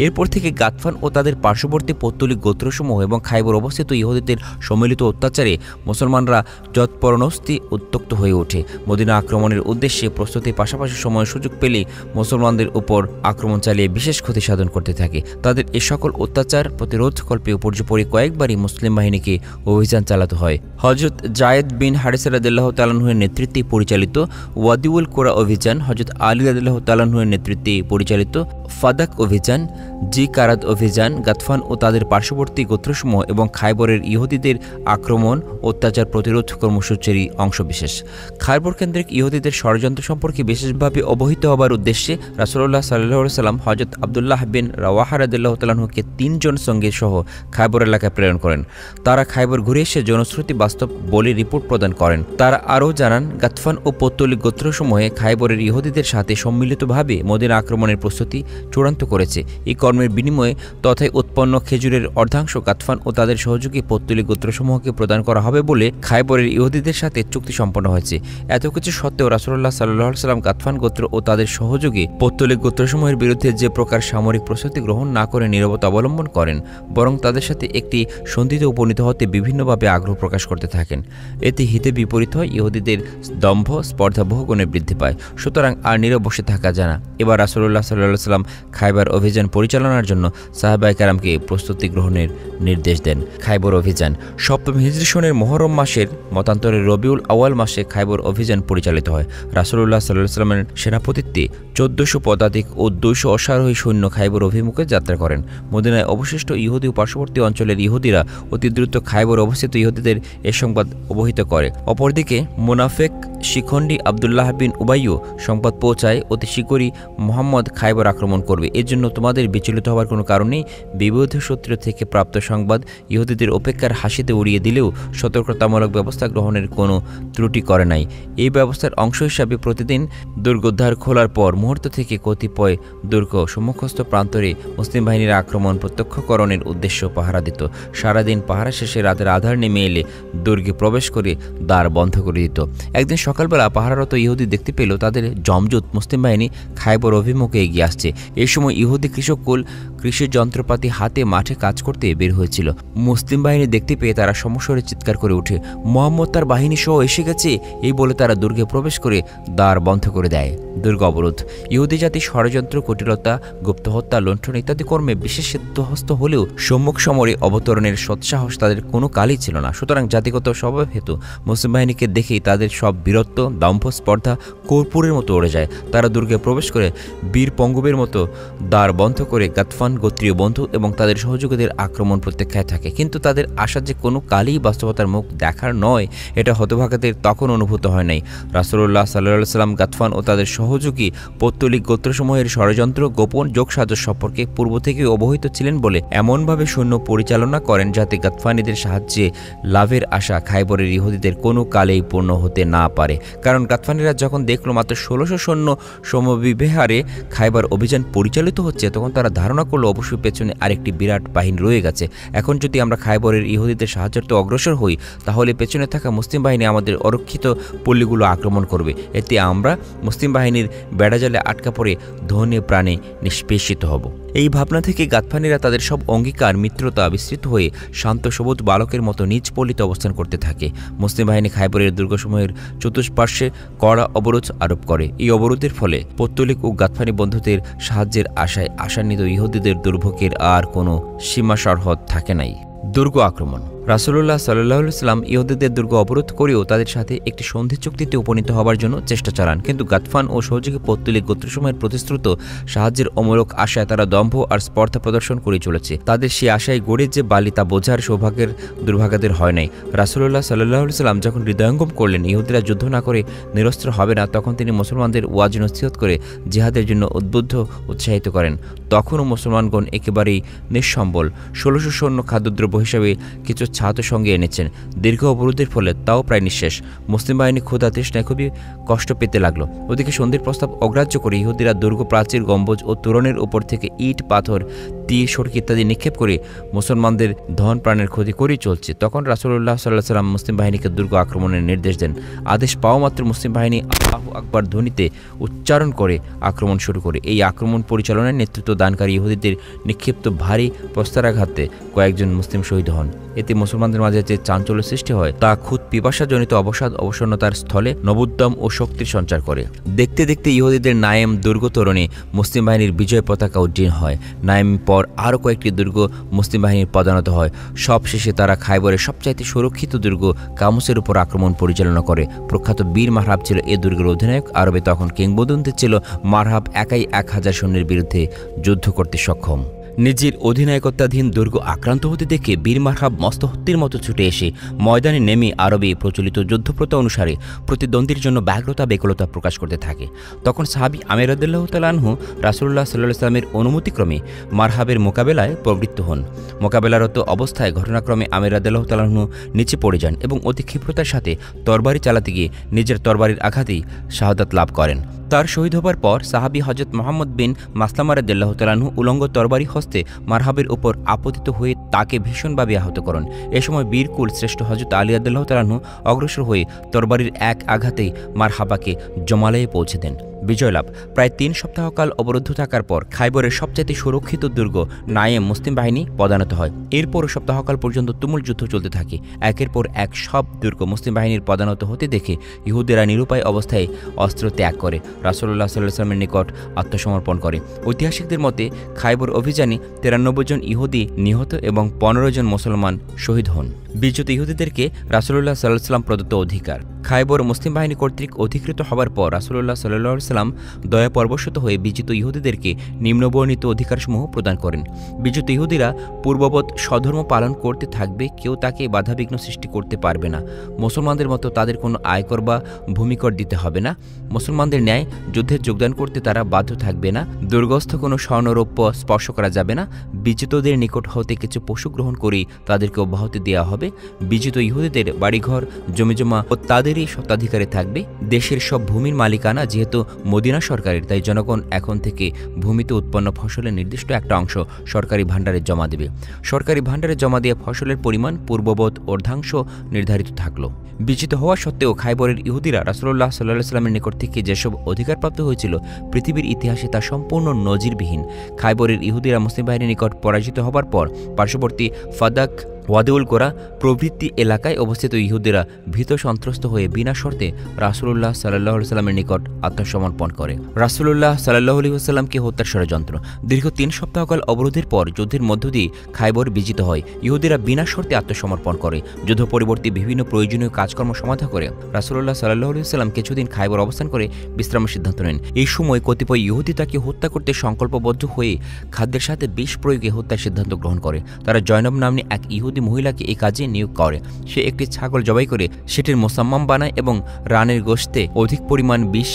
এরপর থেকে গাতফান ও তাদের পার্শ্ববর্তী পৌত্তলিক গোত্রসমূহ এবং খাইবর অবস্থিত ইহুদিদের সম্মিলিত অত্যাচারে মুসলমানরা যৎপরণস্তি উত্তক্ত হয়ে ওঠে। মদিনা আক্রমণের উদ্দেশ্যে প্রস্তুতির পাশাপাশি সময় সুযোগ পেলে মুসলমানদের উপর আক্রমণ চালিয়ে বিশেষ ক্ষতি সাধন করতে থাকে। তাদের এ সকল অত্যাচার প্রতিরোধকল্পে পর্যপরি কয়েকবারই মুসলিম বাহিনীকে অভিযান চালাতে হয়। হযরত জায়েদ বিন হারিসা রাদিয়াল্লাহু তাআলা আনহুর নেতৃত্বে পরিচালিত ওয়াদিউল কোরা অভিযান, হযরত আলী রাদিয়াল্লাহু তাআলা আনহুর নেতৃত্বে পরিচালিত ফাদাক অভিযান, জি কারাত অভিযান, গাতফান ও তাদের পার্শ্ববর্তী গোত্রসমূহ এবং খাইবরের ইহুদিদের আক্রমণ অত্যাচার প্রতিরোধ কর্মসূচিরই অংশবিশেষ। খাইবর কেন্দ্রিক ইহুদিদের ষড়যন্ত্র সম্পর্কে বিশেষভাবে অবহিত হবার উদ্দেশ্যে রাসূলুল্লাহ সাল্লাল্লাহু আলাইহি ওয়াসাল্লাম হযরত আব্দুল্লাহ বিন রাওয়াহা রাদিয়াল্লাহু তাআলা আনহুকে ৩ জন সঙ্গী সহ খাইবর এলাকায় প্রেরণ করেন। তারা খাইবর ঘুরে এসে জনশ্রুতি বাস্তব বলে রিপোর্ট প্রদান করেন। তারা আরও জানান, গাতফান ও পৌত্তলিক গোত্রসমূহে খাইবরের ইহুদিদের সাথে সম্মিলিতভাবে মদিনা আক্রমণের প্রস্তুতি চূড়ান্ত করেছে। এই কর্মের বিনিময়ে তথায় উৎপন্ন খেজুরের অর্ধাংশ গাতফান ও তাদের সহযোগী পৌত্তলিক গোত্রসমূহকে প্রদান করা হবে বলে খাইবরের ইহুদিদের সাথে চুক্তি সম্পন্ন হয়েছে। এত কিছু সত্ত্বেও রাসূলুল্লাহ সাল্লাল্লাহু আলাইহি ওয়াসাল্লাম গাতফান গোত্র ও তাদের সহযোগী পৌত্তলিক গোত্রসমূহের বিরুদ্ধে যে প্রকার সামরিক প্রস্তুতি গ্রহণ না করে নীরবতা অবলম্বন করেন, বরং তাদের সাথে একটি সন্ধিতে উপনীত হতে বিভিন্নভাবে আগ্রহ প্রকাশ করতে থাকেন। এতে হিতে বিপরীত হয়, ইহুদিদের দম্ভ স্পর্ধা বহুগুণে বৃদ্ধি পায়। সুতরাং আর নীরব বসে থাকা যায় না। এবার রাসূলুল্লাহ সাল্লাল্লাহু আলাইহি ওয়াসাল্লাম খাইবার অভিযান পরিচালনার জন্য সাহাবায়ে কেরামকে প্রস্তুতি গ্রহণের নির্দেশ দেন। খাইবর অভিযান সপ্তম হিজরি সনের মুহররম মাসের মতান্তরে রবিউল আউয়াল মাসে খাইবর অভিযান পরিচালিত হয়। রাসূলুল্লাহ সাল্লাল্লাহু আলাইহি ওয়াসাল্লামের সেনাপতিত্বে ১৪০০ পদাতিক ও ২০০ অশ্বারোহী সৈন্য খাইবর অভিমুখে যাত্রা করেন। মদিনায় অবশিষ্ট ইহুদি ও পার্শ্ববর্তী অঞ্চলের ইহুদিরা অতি দ্রুত খাইবর অবস্থিত ইহুদিদের এ সংবাদ অবহিত করে। অপরদিকে মুনাফেক শিখণ্ডী আব্দুল্লাহ বিন উবাইও সংবাদ পৌঁছায়, অতি শীঘ্রই মুহাম্মদ খাইবর আক্রমণ করবে। এর জন্য তোমাদের বিচলিত হওয়ার কোনো কারণ নেই। বিবৌদ্ধ সূত্র থেকে প্রাপ্ত সংবাদ ইহুদিদের অপেক্ষার হাসিতে উড়িয়ে দিলেও সতর্কতামূলক ব্যবস্থা গ্রহণের কোনো ত্রুটি করে নাই। এই ব্যবস্থার অংশ হিসাবে প্রতিদিন দুর্গোদ্ধার খোলার পর মুহূর্ত থেকে কতিপয় দুর্গ সম্মুখস্থ প্রান্তরে মুসলিম বাহিনীর আক্রমণ প্রত্যক্ষকরণের উদ্দেশ্য পাহারা দিত। সারাদিন পাহারা শেষে রাতের আধার নেমে এলে দুর্গে প্রবেশ করে দ্বার বন্ধ করে দিত। একদিন সকালবেলা পাহারারত ইহুদি দেখতে পেল তাদের জমজুত মুসলিম বাহিনী খাইবর অভিমুখে এগিয়ে আসছে। এই সময় ইহুদি কৃষককুল কৃষির যন্ত্রপাতি হাতে মাঠে কাজ করতে বের হয়েছিল। মুসলিম বাহিনী দেখতে পেয়ে তারা সমস্বরে চিৎকার করে ওঠে, মুহাম্মদ তার বাহিনী সহ এসে গেছে। এই বলে তারা দুর্গে প্রবেশ করে দ্বার বন্ধ করে দেয়। দুর্গ অবরোধ ইহুদি জাতি ষড়যন্ত্র, কুটিলতা, গুপ্তহত্যা, লুণ্ঠন ইত্যাদি কর্মে বিশেষ সিদ্ধহস্ত হলেও সম্মুখ সমরে অবতরণের সৎসাহস তাদের কোনো কালই ছিল না। সুতরাং জাতিগত স্বভাব হেতু মুসলিম বাহিনীকে দেখেই তাদের সব বীরত্ব, দম্ভ, স্পর্ধা কর্পূরের মতো উড়ে যায়। তারা দুর্গে প্রবেশ করে বীর পঙ্গবের মতো দ্বার বন্ধ করে গাতফান গোত্রীয় বন্ধু এবং তাদের সহযোগীদের আক্রমণ প্রতীক্ষায় থাকে। কিন্তু তাদের আশা যে কোনো কালই বাস্তবতার মুখ দেখার নয়, এটা হতভাগাদের তখন অনুভূত হয় নাই। রাসূলুল্লাহ সাল্লাল্লাহু আলাইহি ওয়াসাল্লাম গাতফান ও তাদের সহযোগী পৌত্তলিক গোত্রসমূহের ষড়যন্ত্র, গোপন যোগসাজশ সম্পর্কে পূর্ব থেকেই অবহিত ছিলেন বলে এমনভাবে সৈন্য পরিচালনা করেন যাতে গাতফানিদের সাহায্যে লাভের আশা খাইবরের ইহুদিদের কোনো কালেই পূর্ণ হতে না পারে। কারণ গাতফানিরা যখন দেখল মাত্র ১৬০০ সৈন্য সমবিহারে খাইবার অভিযান পরিচালিত হচ্ছে, তখন তারা ধারণা করলো অবশ্যই পেছনে আরেকটি বিরাট বাহিনী রয়ে গেছে। এখন যদি আমরা খাইবরের ইহুদিদের সাহায্যার্থে অগ্রসর হই, তাহলে পেছনে থাকা মুসলিম বাহিনী আমাদের অরক্ষিত পল্লীগুলো আক্রমণ করবে। এতে আমরা মুসলিম বাহিনীর বেড়াজালে আটকা পড়ে ধনে প্রাণে নিষ্পেষিত হব। এই ভাবনা থেকে গাতফানিরা তাদের সব অঙ্গীকার মিত্রতা বিস্তৃত হয়ে শান্ত সবুজ বালকের মতো নিজ পল্লীতে অবস্থান করতে থাকে। মুসলিম বাহিনী খাইবরের দুর্গসমূহের চতুষ্পার্শ্বে কড়া অবরোধ আরোপ করে। এই অবরোধের ফলে পৌত্তলিক ও গাতফানি বন্ধুদের সাহায্যের আশায় আশান্বিত ইহুদিদের দুর্ভোগের আর কোনো সীমা সরহদ থাকে নাই। দুর্গ আক্রমণ রাসূলুল্লাহ সাল্লাল্লাহু আলাইহি ওয়াসাল্লাম ইহুদিদের দুর্গ অবরোধ করেও তাদের সাথে একটি সন্ধি চুক্তিতে উপনীত হবার জন্য চেষ্টা চালান। কিন্তু গাতফান ও সহযোগী পৌত্তলিক গোত্রসমূহের প্রতিশ্রুত সাহায্যের অমূলক আশায় তারা দম্ভ আর স্পর্ধা প্রদর্শন করে চলেছে। তাদের সে আশায় গড়ে যে বালি তা বোঝার সৌভাগ্যের দুর্ভাগ্যদের হয় নাই। রাসূলুল্লাহ সাল্লাল্লাহু আলাইহি ওয়াসাল্লাম যখন হৃদয়ঙ্গম করলেন ইহুদিরা যুদ্ধ না করে নিরস্ত্র হবে না, তখন তিনি মুসলমানদের ওয়াজ নসিহত করে জিহাদের জন্য উৎসাহিত করেন। তখনও মুসলমানগণ একেবারেই নিঃসম্বল ১৬০০ সৈন্য খাদ্যদ্রব্য হিসাবে কিছু ছাত্র সঙ্গে এনেছেন। দীর্ঘ অবরোধের ফলে তাও প্রায় নিঃশেষ। মুসলিম বাহিনী ক্ষুধা তৃষ্ণায় খুবই কষ্ট পেতে লাগলো। ওদিকে সন্ধির প্রস্তাব অগ্রাহ্য করে ইহুদিরা দুর্গ প্রাচীর, গম্বুজ ও তোরণের উপর থেকে ইট, পাথর তীর সড়কি ইত্যাদি নিক্ষেপ করে মুসলমানদের ধন প্রাণের ক্ষতি করেই চলছে। তখন রাসূলুল্লাহ সাল্লাল্লাহু আলাইহি ওয়াসাল্লাম মুসলিম বাহিনীকে দুর্গ আক্রমণের নির্দেশ দেন। আদেশ পাওয়া মাত্র মুসলিম বাহিনী আল্লাহু আকবার ধ্বনিতে উচ্চারণ করে আক্রমণ শুরু করে। এই আক্রমণ পরিচালনায় নেতৃত্ব দানকারী ইহুদিদের নিক্ষিপ্ত ভারী প্রস্তরাঘাতে কয়েকজন মুসলিম শহীদ হন। এতে মুসলমানদের মাঝে যে চাঞ্চল্য সৃষ্টি হয় তা খুদ পিপাসাজনিত অবসাদ অবসন্নতার স্থলে নবোদ্যম ও শক্তির সঞ্চার করে। দেখতে দেখতে ইহুদিদের নায়েম দুর্গ তোরণে মুসলিম বাহিনীর বিজয় পতাকা উড্ডীন হয়। নায়েম পর আরও কয়েকটি দুর্গ মুসলিম বাহিনীর পদানত হয়। সবশেষে তারা খাইবরের সবচাইতে সুরক্ষিত দুর্গ কামুসের উপর আক্রমণ পরিচালনা করে। প্রখ্যাত বীর মারহাব ছিল এ দুর্গের অধিনায়ক। আরবে তখন কিংবদন্তি ছিল মারহাব একাই 1000 সৈন্যের বিরুদ্ধে যুদ্ধ করতে সক্ষম। নিজের অধিনায়কত্বাধীন দুর্গ আক্রান্ত হতে দেখে বীর মারহাব মস্তহত্যের মতো ছুটে এসে ময়দানে নেমে আরবে প্রচলিত যুদ্ধপ্রথা অনুসারে প্রতিদ্বন্দ্বীর জন্য ব্যগ্রতা বেকুলতা প্রকাশ করতে থাকে। তখন সাহাবী আমের রাদিয়াল্লাহু তাআলা আনহু রাসূলুল্লাহ সাল্লাল্লাহু আলাইহি ওয়াসাল্লামের অনুমতিক্রমে মারহাবের মোকাবেলায় প্রবৃত্ত হন। মোকাবেলারত অবস্থায় ঘটনাক্রমে আমের রাদিয়াল্লাহু তাআলা আনহু নিচে পড়ে যান এবং অতি ক্ষিপ্রতার সাথে তরবারি চালাতে গিয়ে নিজের তরবারির আঘাতেই শাহাদাত লাভ করেন। তার শহীদ হবার পর সাহাবী হযরত মুহাম্মদ বিন মাসলামা রাদিয়াল্লাহু তাআলা আনহু উলঙ্গ তরবারি হস্তে মারহাবের উপর আপতিত হয়ে তাকে ভীষণভাবে আহত করেন। এ সময় বীরকুল শ্রেষ্ঠ হযরত আলী রাদিয়াল্লাহু তাআলা আনহু অগ্রসর হয়ে তরবারির এক আঘাতেই মারহাবাকে জমালয়ে পৌঁছে দেন। বিজয়লাভ। প্রায় 3 সপ্তাহকাল অবরুদ্ধ থাকার পর খাইবরের সবচাইতে সুরক্ষিত দুর্গ নায়েম মুসলিম বাহিনী পদানত হয়। এরপরও সপ্তাহকাল পর্যন্ত তুমুল যুদ্ধ চলতে থাকে। একের পর এক সব দুর্গ মুসলিম বাহিনীর পদানত হতে দেখে ইহুদিরা নিরুপায় অবস্থায় অস্ত্র ত্যাগ করে রাসূলুল্লাহ সাল্লাল্লাহু আলাইহি ওয়াসাল্লামের নিকট আত্মসমর্পণ করে। ঐতিহাসিকদের মতে খাইবর অভিযানে 93 জন ইহুদি নিহত এবং 15 জন মুসলমান শহীদ হন। বিজিত ইহুদিদেরকে রাসূলুল্লাহ সাল্লাল্লাহু আলাইহি ওয়াসাল্লাম প্রদত্ত অধিকার। খাইবর মুসলিম বাহিনী কর্তৃক অধিকৃত হবার পর রাসূলুল্লাহ সাল্লাল্লাহু আলাইহি ওয়াসাল্লাম দয়া পরবশত হয়ে বিজিত ইহুদিদেরকে নিম্নবর্ণিত অধিকারসমূহ প্রদান করেন। বিজিত ইহুদিরা পূর্ববৎ স্বধর্ম পালন করতে থাকবে, কেউ তাকে বাধাবিঘ্ন সৃষ্টি করতে পারবে না। মুসলমানদের মতো তাদের কোনো আয়কর বা ভূমিকর দিতে হবে না। মুসলমানদের ন্যায় যুদ্ধে যোগদান করতে তারা বাধ্য থাকবে না। দুর্গস্থ কোনো স্বর্ণরৌপ্য স্পর্শ করা যাবে না। বিজিতদের নিকট হতে কিছু পশু গ্রহণ করেই তাদেরকে অব্যাহতি দেওয়া হবে। বিজিত ইহুদিদের বাড়িঘর জমিজমা ও তাদেরই স্বত্বাধিকারে থাকবে। দেশের সব ভূমির মালিকানা যেহেতু মদিনা সরকারের, তাই জনগণ এখন থেকে ভূমিতে উৎপন্ন ফসলের নির্দিষ্ট একটা অংশ সরকারি ভাণ্ডারে জমা দেবে। সরকারি ভাণ্ডারে জমা দিয়ে ফসলের পরিমাণ পূর্ববৎ অর্ধাংশ নির্ধারিত থাকলো। বিজিত হওয়া সত্ত্বেও খাইবরের ইহুদিরা রাসূলুল্লাহ সাল্লাল্লাহু আলাইহি ওয়াসাল্লামের নিকট থেকে যেসব অধিকারপ্রাপ্ত হয়েছিল পৃথিবীর ইতিহাসে তা সম্পূর্ণ নজিরবিহীন। খাইবরের ইহুদিরা মুসলিম বাহিনীর নিকট পরাজিত হবার পর পার্শ্ববর্তী ফাদাক, ওয়াদিউল কোরা প্রভৃতি এলাকায় অবস্থিত ইহুদিরা ভীত সন্ত্রস্ত হয়ে বিনা শর্তে রাসূলুল্লাহ সাল্লাল্লাহু আলাইহি ওয়াসাল্লামের নিকট আত্মসমর্পণ করে। রাসূলুল্লাহ সাল্লাল্লাহু আলাইহি ওয়াসাল্লামকে হত্যার ষড়যন্ত্র। দীর্ঘ 3 সপ্তাহকাল অবরোধের পর যুদ্ধের মধ্য দিয়ে খাইবর বিজিত হয়। ইহুদিরা বিনা শর্তে আত্মসমর্পণ করে, যুদ্ধ পরিবর্তী বিভিন্ন প্রয়োজনীয় কাজকর্ম সমাধা করে। রাসূলুল্লাহ সাল্লাল্লাহু আলাইহি ওয়াসাল্লাম কিছুদিন খাইবর অবস্থান করে বিশ্রামের সিদ্ধান্ত নেন। এই সময় কতিপয় ইহুদি তাকে হত্যা করতে সংকল্পবদ্ধ হয়ে খাদ্যের সাথে বিষ প্রয়োগে হত্যার সিদ্ধান্ত গ্রহণ করে। তারা জয়নব নামে এক ইহুদি মহিলাকে এই কাজে নিয়োগ করে। সে একটি ছাগল জবাই করে সেটির মোসাম্মাম বানায় এবং রানের গোশতে অধিক পরিমাণ বিষ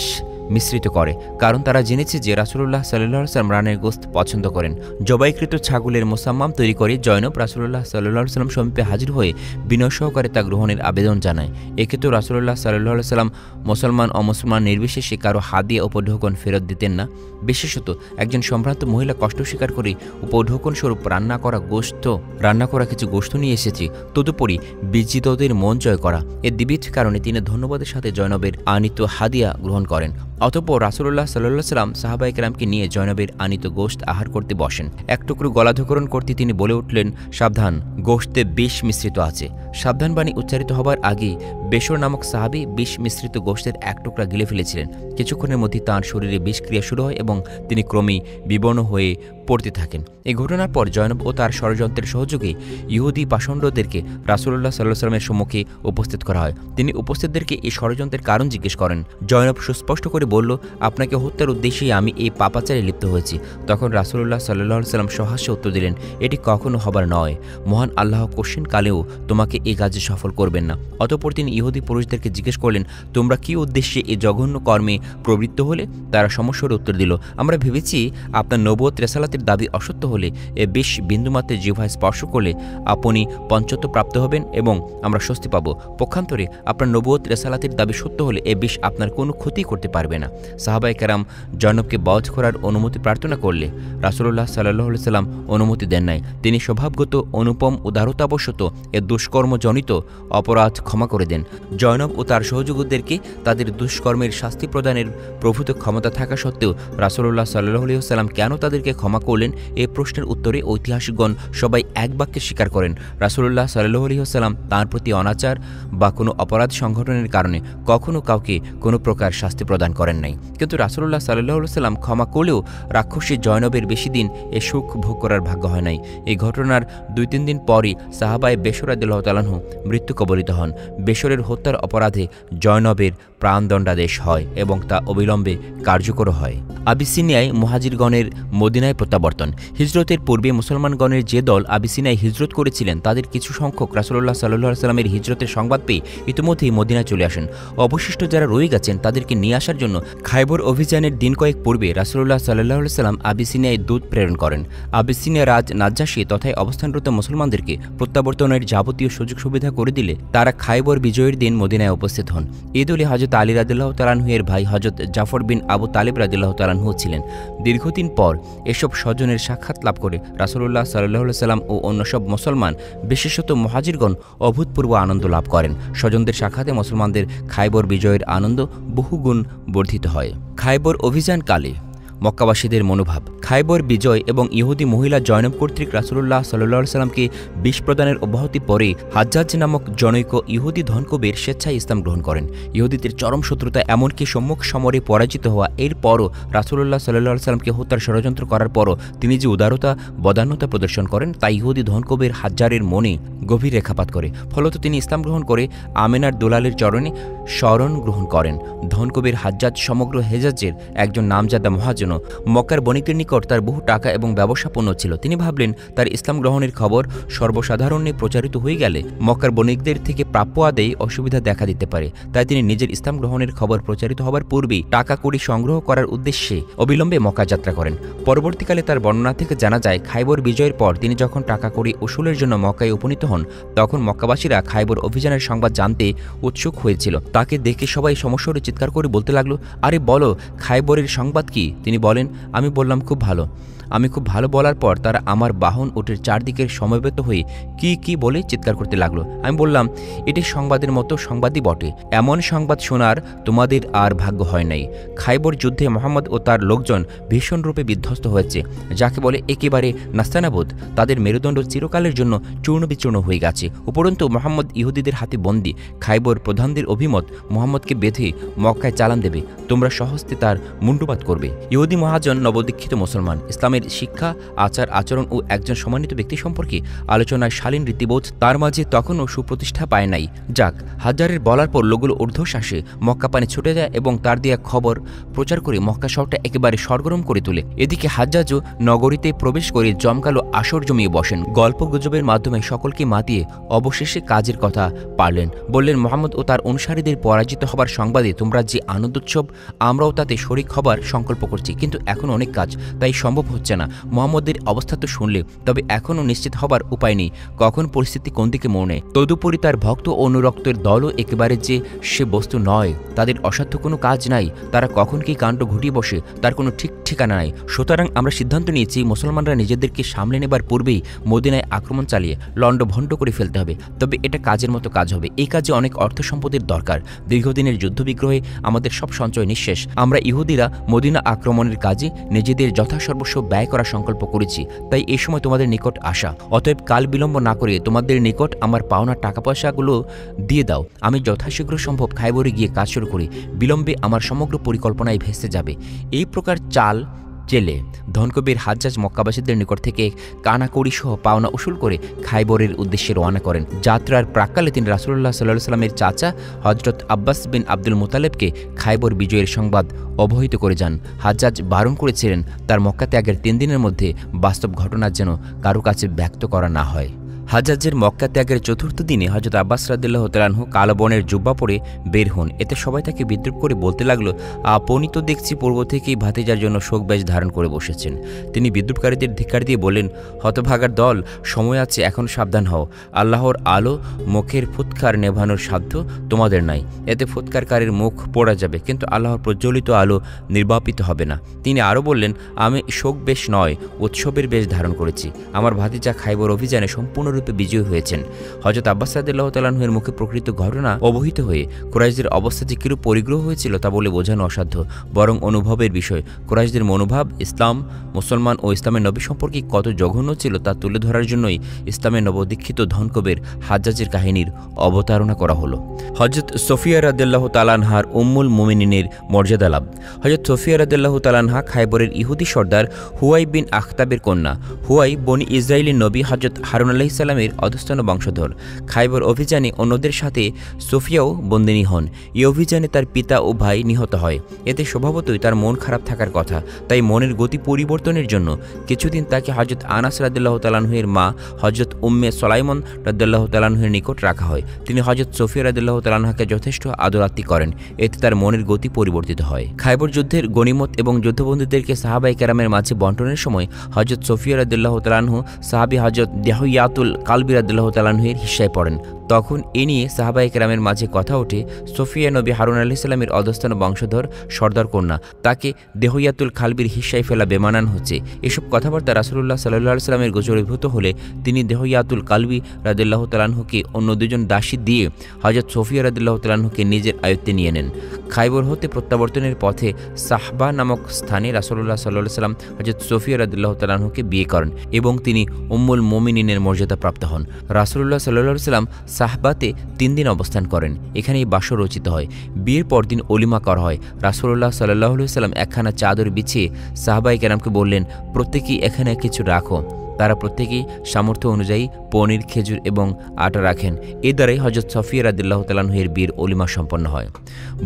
মিশ্রিত করে, কারণ তারা জেনেছে যে রাসূলুল্লাহ সাল্লাল্লাহু আলাইহি ওয়াসাল্লাম রানের গোশত পছন্দ করেন। জবাইকৃত ছাগলের মোসাম্মাম তৈরি করে জয়নব রাসূলুল্লাহ সাল্লাল্লাহু আলাইহি ওয়াসাল্লাম সমীপে হাজির হয়ে বিনয় সহকারে তা গ্রহণের আবেদন জানায়। এক্ষেত্রে রাসূলুল্লাহ সাল্লাল্লাহু আলাইহি ওয়াসাল্লাম মুসলমান অমুসলমান নির্বিশেষে কারো হাদিয়া উপঢৌকন ফেরত দিতেন না। বিশেষত একজন সম্ভ্রান্ত মহিলা কষ্ট স্বীকার করে উপঢৌকন স্বরূপ রান্না করা কিছু গোশত নিয়ে এসেছে। তদুপরি বিজিতদের মন জয় করা, এর দ্বিবিধ কারণে তিনি ধন্যবাদের সাথে জয়নবের আনিত হাদিয়া গ্রহণ করেন। অতঃপর রাসূলুল্লাহ সাল্লাল্লাহু আলাইহি ওয়াসাল্লাম সাহাবায়ে কেরামকে নিয়ে জয়নবের আনিত গোশত আহার করতে বসেন। এক টুকরো গলাধঃকরণ করতে তিনি বলে উঠলেন, সাবধান, গোশতে বিষ মিশ্রিত আছে। সাবধান বাণী উচ্চারিত হবার আগেই বেশর নামক সাহাবী বিষ মিশ্রিত গোশতের এক টুকরা গিলে ফেলেছিলেন। কিছুক্ষণের মধ্যে তাঁর শরীরে বিষক্রিয়া শুরু হয় এবং তিনি ক্রমেই বিবর্ণ হয়ে পড়তে থাকেন। এই ঘটনার পর জয়নব ও তার ষড়যন্ত্রের সহযোগে ইহুদি পাষণ্ডদেরকে রাসূলুল্লাহ সাল্লাল্লাহু আলাইহি ওয়াসাল্লামের সম্মুখে উপস্থিত করা হয়। তিনি উপস্থিতদেরকে এই ষড়যন্ত্রের কারণ জিজ্ঞেস করেন। জয়নব সুস্পষ্ট করে বলল, আপনাকে হত্যার উদ্দেশ্যেই আমি এই পাপাচারে লিপ্ত হয়েছি। তখন রাসূলুল্লাহ সাল্লাল্লাহু আলাইহি ওয়াসাল্লাম সহাস্যে উত্তর দিলেন, এটি কখনো হবার নয়। মহান আল্লাহ কোশ্চিন কালেও তোমাকে এই কাজে সফল করবেন না। অতঃপর তিনি ইহুদি পুরুষদেরকে জিজ্ঞেস করলেন, তোমরা কি উদ্দেশ্যে এই জঘন্য কর্মে প্রবৃত্ত হলে? তারা সমস্যার উত্তর দিল, আমরা ভেবেছি আপনার নবুয়ত রেসালাতের দাবি অসত্য হলে এ বিষ বিন্দুমাত্রের জিহ্বায় স্পর্শ করলে আপনি পঞ্চত্ব প্রাপ্ত হবেন এবং আমরা স্বস্তি পাব। পক্ষান্তরে আপনার নবুয়ত রেসালাতের দাবি সত্য হলে এ বিষ আপনার কোনো ক্ষতি করতে পারবে না। সাহাবায়ে কেরাম জয়নবকে বধ করার অনুমতি প্রার্থনা করলে রাসূলুল্লাহ সাল্লাল্লাহু আলাইহি সাল্লাম অনুমতি দেন নাই। তিনি স্বভাবগত অনুপম উদারতাবশত এ দুষ্কর্মজনিত অপরাধ ক্ষমা করে দেন। জয়নব ও তার সহযোগীদেরকে তাদের দুষ্কর্মের শাস্তি প্রদানের প্রভূত ক্ষমতা থাকা সত্ত্বেও রাসূলুল্লাহ সাল্লাল্লাহু আলাইহি সাল্লাম কেন তাদেরকে ক্ষমা করলেন? এই প্রশ্নের উত্তরে ঐতিহাসিকগণ সবাই এক বাক্যে স্বীকার করেন, রাসূলুল্লাহ সাল্লাল্লাহু আলাইহি সাল্লাম তাঁর প্রতি অনাচার বা কোনো অপরাধ সংঘটনের কারণে কখনো কাউকে কোনো প্রকার শাস্তি প্রদান করেন নাই। কিন্তু রাসূলুল্লাহ সাল্লাল্লাহু আলাইহি সাল্লাম ক্ষমা করলেও রাক্ষসী জয়নবের বেশি দিন এ সুখ ভোগ করার ভাগ্য হয় নাই। এই ঘটনার 2-3 দিন পরই সাহাবায়ে বেশর রাদিয়াল্লাহু তাআলা আনহু মৃত্যু কবলিত হন। বেশরের হত্যার অপরাধে জয়নবের প্রাণদণ্ডাদেশ হয় এবং তা অবিলম্বে কার্যকর হয়। আবিসিনিয়ায় মুহাজিরগণের মদিনায় প্রত্যাবর্তন। হিজরতের পূর্বে মুসলমানগণের যে দল আবিসিনিয়ায় হিজরত করেছিলেন তাদের কিছু সংখ্যক রাসূলুল্লাহ সাল্লাল্লাহু আলাইহি সাল্লামের হিজরতের সংবাদ পেয়ে ইতিমধ্যেই মদিনায় চলে আসেন। অবশিষ্ট যারা রয়ে গেছেন তাদেরকে নিয়ে আসার জন্য খায়বর অভিযানের দিন কয়েক পূর্বে রাসূলুল্লাহ সাল্লাল্লাহু আলাইহি সাল্লাম আবিসিনিয়ায় দূত প্রেরণ করেন। আবিসিনিয়া রাজ নাজ্জাশী তথায় অবস্থানরত মুসলমানদেরকে প্রত্যাবর্তনের যাবতীয় সুযোগ সুবিধা করে দিলে তারা খায়বর বিজয়ের দিন মদিনায় উপস্থিত হন। এই দলে হযরত আলী রাদিয়াল্লাহু তাআলা আনহু এর ভাই হযরত জাফর বিন আবু তালিব রাদিয়াল্লাহু তাআলা আনহু ছিলেন। দীর্ঘদিন পর এসব স্বজনের সাক্ষাৎ লাভ করে রাসূলুল্লাহ সাল্লাল্লাহু আলাইহি সাল্লাম ও অন্য সব মুসলমান বিশেষত মুহাজিরগণ অভূতপূর্ব আনন্দ লাভ করেন। স্বজনদের সাক্ষাতে মুসলমানদের খায়বর বিজয়ের আনন্দ বহুগুণ বর্ধিত হয়। খায়বর অভিযানকালে মক্কাবাসীদের মনোভাব। খায়বর বিজয় এবং ইহুদি মহিলা জয়নব কর্তৃক রাসূলুল্লাহ সাল্লাল্লাহু আলাইহি সাল্লামকে বিষ প্রদানের অব্যাহতি পরে হাজ্জাজ নামক জনৈক ইহুদি ধনকুবের স্বেচ্ছায় ইসলাম গ্রহণ করেন। ইহুদিদের চরম শত্রুতা এমনকি সম্মুখ সমরে পরাজিত হওয়া এর পরও রাসূলুল্লাহ সাল্লাল্লাহু আলাইহি সাল্লামকে হত্যার ষড়যন্ত্র করার পরও তিনি যে উদারতা বদান্যতা প্রদর্শন করেন তা ইহুদি ধনকুবের হাজ্জারের মনে গভীর রেখাপাত করে। ফলত তিনি ইসলাম গ্রহণ করে আমেনার দোলালের চরণে শরণ গ্রহণ করেন। ধনকুবের হাজ্জাজ সমগ্র হেজাজের একজন নামজাদা মহাজন। মক্কার বণিকদের নিকট তার বহু টাকা এবং ব্যবসাপন্ন ছিল। তিনি ভাবলেন তার ইসলাম গ্রহণের খবর সর্বসাধারণে প্রচারিত হয়ে গেলে মক্কার বণিকদের থেকে প্রাপ্য আদায়ে অসুবিধা দেখা দিতে পারে। তাই তিনি নিজের ইসলাম গ্রহণের খবর প্রচারিত হবার পূর্বেই টাকা কড়ি সংগ্রহ করার উদ্দেশ্যে অবিলম্বে মক্কা যাত্রা করেন। পরবর্তীকালে তার বর্ণনা থেকে জানা যায় খায়বর বিজয়ের পর তিনি যখন টাকা কড়ি উসুলের জন্য মক্কায় উপনীত হন তখন মক্কাবাসীরা খায়বর অভিযানের সংবাদ জানতে উৎসুক হয়েছিল। তাকে দেখে সবাই সমস্বরে চিৎকার করে বলতে লাগলো, আরে বলো খায়বরের সংবাদ কি? তিনি বলেন, আমি বললাম খুব ভালো। আমি খুব ভালো বলার পর তারা আমার বাহন উটের চারদিকের সমবেত হয়ে কি বলে চিৎকার করতে লাগলো। আমি বললাম, এটি সংবাদের মতো সংবাদই বটে। এমন সংবাদ শোনার তোমাদের আর ভাগ্য হয় নাই। খায়বর যুদ্ধে মোহাম্মদ ও তার লোকজন ভীষণ রূপে বিধ্বস্ত হয়েছে, যাকে বলে একেবারে নাস্তানাবুদ। তাদের মেরুদণ্ড চিরকালের জন্য চূর্ণ বিচূর্ণ হয়ে গেছে। উপরন্তু মোহাম্মদ ইহুদিদের হাতে বন্দী। খায়বর প্রধানদের অভিমত মোহাম্মদকে বেঁধে মক্কায় চালান দেবে, তোমরা সহস্তে তার মুন্ডুপাত করবে। ইহুদি মহাজন নবদীক্ষিত মুসলমান, ইসলামের শিক্ষা আচার আচরণ ও একজন সম্মানিত ব্যক্তি সম্পর্কে আলোচনায় শালীন রীতিবোধ তার মাঝে তখনও সুপ্রতিষ্ঠা পায় নাই। যাক, হাজারের বলার পর লোকগুলো ঊর্ধ্বশ্বাসে মক্কা পানে ছুটে যায় এবং তার দেয়া খবর প্রচার করে মক্কা শহরটা একেবারে সরগরম করে তোলে। এদিকে হাজ্জাজও নগরীতে প্রবেশ করে জমকালো আসর জমিয়ে বসেন। গল্প গুজবের মাধ্যমে সকলকে মাতিয়ে অবশেষে কাজের কথা পারলেন। বললেন, মোহাম্মদ ও তার অনুসারীদের পরাজিত হবার সংবাদে তোমরা যে আনন্দোৎসব, আমরাও তাতে শরিক হবার সংকল্প করছি, কিন্তু এখন অনেক কাজ, তাই সম্ভব হচ্ছে না। মোহাম্মদের অবস্থা তো শুনলে, তবে এখনও নিশ্চিত হবার উপায় নেই কখন পরিস্থিতি কোন দিকে মোড় নেয়। তদুপরি তার ভক্ত ও অনুরক্তের দলও একেবারে যে সে বস্তু নয়, তাদের অসাধ্য কোনো কাজ নাই। তারা কখন কি কাণ্ড ঘটিয়ে বসে তার কোনো ঠিক ঠিকানা নাই। সুতরাং আমরা সিদ্ধান্ত নিয়েছি মুসলমানরা নিজেদেরকে সামলে নেবার পূর্বেই মদিনায় আক্রমণ চালিয়ে লণ্ডভণ্ড করে ফেলতে হবে। তবে এটা কাজের মতো কাজ হবে। এই কাজে অনেক অর্থ সম্পদের দরকার। দীর্ঘদিনের যুদ্ধবিগ্রহে আমাদের সব সঞ্চয় নিঃশেষ। আমরা ইহুদিরা মদিনা আক্রমণের কাজে নিজেদের যথাসর্বস্ব ব্যয় করার সংকল্প করেছি। তাই এই সময় তোমাদের নিকট আসা। অতএব কাল বিলম্ব না করে তোমাদের নিকট আমার পাওনা টাকা পয়সাগুলো দিয়ে দাও। আমি যথাশীঘ্র সম্ভব খায়বরে গিয়ে কাজ শুরু করি। বিলম্বে আমার সমগ্র পরিকল্পনায় ভেস্তে যাবে। এই প্রকার চাল চেলে ধনকুবের হাজ্জাজ মক্কাবাসীদের নিকট থেকে কানাকড়ি সহ পাওনা উসুল করে খায়বরের উদ্দেশ্যে রওনা করেন। যাত্রার প্রাক্কালে তিনি রাসূলুল্লাহ সাল্লাল্লাহু আলাইহি সাল্লামের চাচা হযরত আব্বাস বিন আব্দুল মুতালেবকে খায়বর বিজয়ের সংবাদ অবহিত করে যান। হাজ্জাজ বারণ করেছিলেন তার মক্কা ত্যাগের 3 দিনের মধ্যে বাস্তব ঘটনা যেন কারো কাছে ব্যক্ত করা না হয়। হাজ্জাজের মক্কা ত্যাগের চতুর্থ দিনে হযরত আব্বাস রাদিয়াল্লাহু তাআলা আনহু কালো বর্ণের জুব্বা পরে বের হন। এতে সবাই তাকে বিদ্রূপ করে বলতে লাগলো, আপনি তো দেখছি পূর্ব থেকেই ভাতিজার জন্য শোকবেশ ধারণ করে বসেছেন। তিনি বিদ্রূপকারীদের ধিক্কার দিয়ে বললেন, হতভাগার দল, সময় আছে, এখন সাবধান হও। আল্লাহর আলো মুখের ফুৎকার নেভানোর সাধ্য তোমাদের নাই। এতে ফুৎকারকারীর মুখ পোড়া যাবে, কিন্তু আল্লাহর প্রজ্বলিত আলো নির্বাপিত হবে না। তিনি আরও বললেন, আমি শোক বেশ নয়, উৎসবের বেশ ধারণ করেছি। আমার ভাতিজা খাইবর অভিযানে সম্পূর্ণরূপে বিজয়ী হয়েছেন। হযরত আব্বাস রাদিয়াল্লাহু তাআলা আনহুর মুখে প্রকৃত ঘটনা অবহিত হয়ে কুরাইশদের অবস্থা যে কিরূপ পরিগ্রহ হয়েছিল তা বলে বোঝানো অসাধ্য, বরং অনুভবের বিষয়। কুরাইশদের মনোভাব ইসলাম, মুসলমান ও ইসলামের নবী সম্পর্কে কত জঘন্য ছিল তা তুলে ধরার জন্যই ইসলামের নবদীক্ষিত ধনকবের হাজ্জাজের কাহিনীর অবতারণা করা হলো। হযরত সোফিয়া রাদিয়াল্লাহু তাআলা আনহার উম্মুল মুমিনিনের মর্যাদা লাভ। হযরত সোফিয়া রাদিয়াল্লাহু তাআলা আনহা খাইবরের ইহুদি সর্দার হুয়াই বিন আখতাবের কন্যা। হুয়াই বনি ইসরায়েলের নবী হযরত হারুন আলাইহিস সালামের অধস্তন বংশধর। খাইবর অভিযানে অন্যদের সাথে সোফিয়াও বন্দিনী হন। এই অভিযানে তার পিতা ও ভাই নিহত হয়। এতে স্বভাবতই তার মন খারাপ থাকার কথা, তাই মনের গতি পরিবর্তনের জন্য কিছুদিন তাকে হযরত আনাস রাদিয়াল্লাহু তাআলা আনহুর মা হযরত উম্মে সুলাইমান রাদিয়াল্লাহু তাআলা আনহুর নিকট রাখা হয়। তিনি হযরত সোফিয়া রাদিয়াল্লাহু তাআলা আনহাকে যথেষ্ট আদরাতি করেন, এতে তার মনের গতি পরিবর্তিত হয়। খাইবর যুদ্ধের গনিমত এবং যুদ্ধবন্দীদেরকে সাহাবায়ে কেরামের মাঝে বন্টনের সময় হযরত সোফিয়া রাদিয়াল্লাহু তাআলা আনহু সাহাবী হযরত দিহইয়াতুল কালবি রাদিয়াল্লাহু তাআলা আনহুর হিস্সায় পড়েন। তখন এ নিয়ে সাহাবায়ে কেরামের মাঝে কথা ওঠে, সোফিয়া নবী হারুন আলাইহিস সালামের অধস্তন বংশধর সর্দার কন্যা, তাকে দেহইয়াতুল খালবির হিস্সায় ফেলা বেমানান হচ্ছে। এসব কথাবার্তা রাসূলুল্লাহ সাল্লাল্লাহু আলাইহি সাল্লামের গোচরীভূত হলে তিনি দেহইয়াতুল কালবি রাদিয়াল্লাহু তাআলা আনহুকে অন্য দুজন দাসী দিয়ে হযরত সোফিয়া রাদিয়াল্লাহু তাআলা আনহুকে নিজের আয়ত্তে নিয়ে নেন। খাইবর হতে প্রত্যাবর্তনের পথে সাহবা নামক স্থানে রাসূলুল্লাহ সাল্লাল্লাহু আলাইহি সাল্লাম হযরত সোফিয়া রাদিয়াল্লাহু তাআলা আনহুকে বিয়ে করেন এবং তিনি উম্মুল মুমিনিনের মর্যাদা প্রাপ্ত হন। রাসূলুল্লাহ সাল্লাল্লাহু আলাইহি সাল্লাম সাহবাতে 3 দিন অবস্থান করেন। এখানেই বাসর রচিত হয়। বিয়ের পর দিন অলিমা করা হয়। রাসূলুল্লাহ সাল্লাল্লাহু আলাইহি সাল্লাম একখানা চাদর বিছিয়ে সাহাবায়ে কেরামকে বললেন, প্রত্যেকেই এখানে কিছু রাখো। তারা প্রত্যেকেই সামর্থ্য অনুযায়ী পনির, খেজুর এবং আটা রাখেন। এ দ্বারাই হযরত সফিয়া রাদিয়াল্লাহু তাআলা আনহুর বিয়ের অলিমা সম্পন্ন হয়।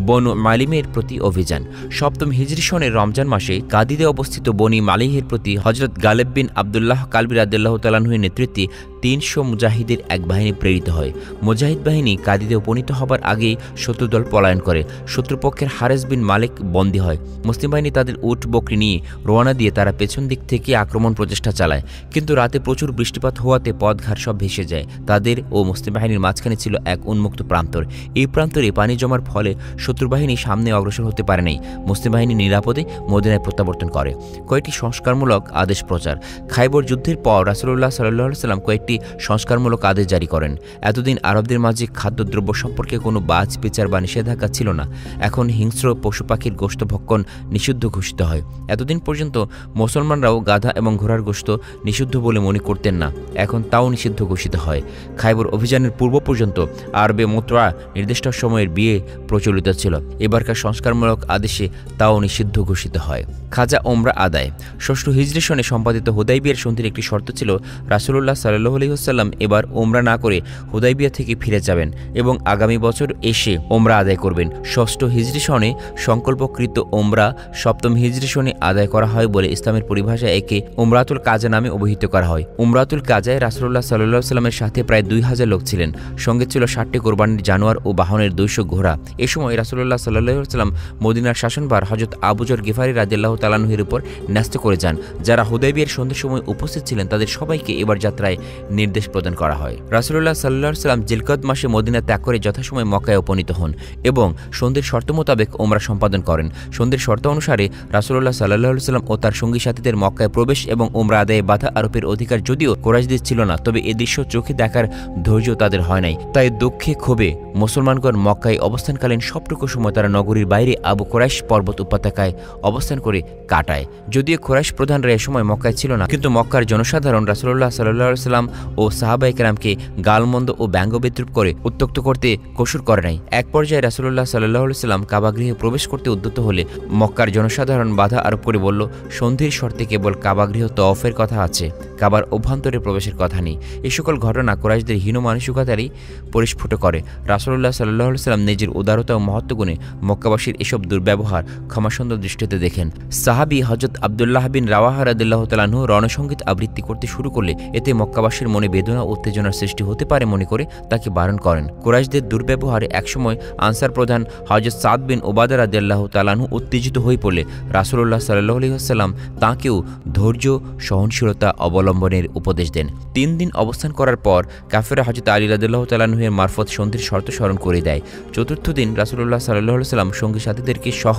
বনু মালিমের প্রতি অভিযান। 7ম হিজরি সনের রমজান মাসে কাদিদে অবস্থিত বনি মালিহের প্রতি হযরত গালেব বিন আবদুল্লাহ কালবি রাদিয়াল্লাহু তাআলা আনহুর নেতৃত্বে 300 মুজাহিদের এক বাহিনী প্রেরিত হয়। মুজাহিদ বাহিনী কাদিদে উপনীত হবার আগেই শত্রুদল পলায়ন করে। শত্রুপক্ষের হারেস বিন মালিক বন্দী হয়। মুসলিম বাহিনী তাদের উট বকরি নিয়ে রওনা দিয়ে তারা পেছন দিক থেকে আক্রমণ প্রচেষ্টা চালায়, কিন্তু রাতে প্রচুর বৃষ্টিপাত হওয়াতে পথঘাট সব ভেসে যায়। তাদের ও মুসলিম বাহিনীর মাঝখানে ছিল এক উন্মুক্ত প্রান্তর। এই প্রান্তরে পানি জমার ফলে শত্রুবাহিনী সামনে অগ্রসর হতে পারে নাই। মুসলিম বাহিনী নিরাপদে মদিনায় প্রত্যাবর্তন করে। কয়েকটি সংস্কারমূলক আদেশ প্রচার। খাইবর যুদ্ধের পর রাসূলুল্লাহ সাল্লাল্লাহু আলাইহি সাল্লাম কয়েকটি সংস্কারমূলক আদেশ জারি করেন। এতদিন আরবদের মাঝে খাদ্যদ্রব্য সম্পর্কে কোনো বাজ বিচার বা নিষেধাজ্ঞা ছিল না। এখন হিংস্র পশু পাখির গোশত ভক্ষণ নিষিদ্ধ ঘোষিত হয়। এতদিন পর্যন্ত মুসলমানরাও গাধা এবং ঘোড়ার গোশত নিষিদ্ধ বলে মনে করতেন না, এখন তাও নিষিদ্ধ ঘোষিত হয়। খাইবর অভিযানের পূর্ব পর্যন্ত আরবে মুতআ নির্দিষ্ট সময়ের বিয়ে প্রচলিত ছিল। এবারকার সংস্কারমূলক আদেশে তাও নিষিদ্ধ ঘোষিত হয়। খাজা ওমরা আদায়। 6ষ্ঠ হিজরি সনে সম্পাদিত হুদাইবিয়ার সন্ধির একটি শর্ত ছিল, রাসূলুল্লাহ সাল্লাল্লাহু আলাইহি ওয়াসাল্লাম এবার ওমরা না করে হুদাইবিয়া থেকে ফিরে যাবেন এবং আগামী বছর এসে ওমরা আদায় করবেন। 6ষ্ঠ হিজরি সনে সংকল্পকৃত ওমরা 7ম হিজরি সনে আদায় করা হয় বলে ইসলামের পরিভাষায় একে উমরাতুল কাজা নামে অভিহিত করা হয়। উমরাতুল কাজায় রাসূলুল্লাহ সাল্লাল্লাহু আলাইহি ওয়াসাল্লামের সাথে প্রায় 2000 লোক ছিলেন। সঙ্গে ছিল 60টি কোরবানির জানোয়ার ও বাহনের 200 ঘোড়া। এ সময় রাসূলুল্লাহ সাল্লাল্লাহু আলাইহি ওয়াসাল্লাম মদিনার শাসনভার হযরত আবু যর গিফারি রাদিয়াল্লাহু তাআলা আনহুর উপর ন্যস্ত করে যান। যারা হুদাইবিয়ার সন্ধির সময় উপস্থিত ছিলেন তাদের সবাইকে এবার যাত্রায় নির্দেশ প্রদান করা হয়। রাসূলুল্লাহ সাল্লাল্লাহু আলাইহি ওয়াসাল্লাম জিলকদ মাসে মদিনা ত্যাগ করে যথাসময়ে মক্কায় উপনীত হন এবং সন্ধির শর্ত মোতাবেক ওমরা সম্পাদন করেন। সন্ধির শর্ত অনুসারে রাসূলুল্লাহ সাল্লাল্লাহু আলাইহি ওয়াসাল্লাম ও তার সঙ্গী সাথীদের মক্কায় প্রবেশ এবং ওমরা আদায়ে বাধা আরোপের অধিকার যদিও কুরাইশদের ছিল না, তবে এ দৃশ্য চোখে দেখার ধৈর্য তাদের হয় নাই। তাই দুঃখে ক্ষোভে মুসলমানগণ মক্কায় অবস্থানকালীন সবটুকু সময় তারা নগরীর বাইরে আবু কুরাইশ পর্বত উপত্যকায় অবস্থান করে কাটায়। যদিও কুরাইশ প্রধানরা এ সময় মক্কায় ছিল না, কিন্তু মক্কার জনসাধারণ রাসূলুল্লাহ সাল্লাল্লাহু আলাইহি ওয়াসাল্লাম ও সাহাবায়ে কেরামকে গালমন্দ ও ব্যঙ্গ বিদ্রূপ করে উত্ত্যক্ত করতে কসুর করে নাই। এক পর্যায়ে রাসূলুল্লাহ সাল্লাল্লাহু আলাইহি ওয়াসাল্লাম কাবাগৃহে প্রবেশ করতে উদ্যত হলে মক্কার জনসাধারণ বাধা আরোপ করে বলল, সন্ধির শর্তে কেবল কাবাগৃহ তওয়াফের কথা আছে, কাবার অভ্যন্তরে প্রবেশের কথা নেই। এই সকল ঘটনা কুরাইশদের হীন মানসিকতারই পরিস্ফুট করে। রাসূলুল্লাহ সাল্লাল্লাহু আলাইহি ওয়াসাল্লাম নিজের উদারতা ও মহত্বগুণে মক্কাবাসীর এসব দুর্ব্যবহার ক্ষমাসুন্দর দৃষ্টিতে দেখেন। সাহাবী হযরত আব্দুল্লাহ বিন রাওয়াহা রাদিয়াল্লাহু তাআলা আনহু রণসঙ্গীত আবৃত্তি করতে শুরু করলে এতে মক্কাবাসীর মনে বেদনা ও উত্তেজনার সৃষ্টি হতে পারে মনে করে তাকে বারণ করেন। কুরাইশদের দুর্ব্যবহারে একসময় আনসার প্রধান হযরত সাদ বিন উবাদা রাদিয়াল্লাহু তাআলা আনহু উত্তেজিত হয়ে পড়লে রাসূলুল্লাহ সাল্লাল্লাহু আলাইহি ওয়াসাল্লাম তাঁকেও ধৈর্য সহনশীলতা অবলম্বনের উপদেশ দেন। 3 দিন অবস্থান করার পর কাফেররা হযরত আলী রাদিয়াল্লাহু তাআলা আনহু এর মারফত সন্ধির শর্ত স্মরণ করে দেয়। চতুর্থ দিন রাসূলুল্লাহ সাল্লাল্লাহু আলাইহি ওয়াসাল্লাম সঙ্গী সাথীদেরকে সহ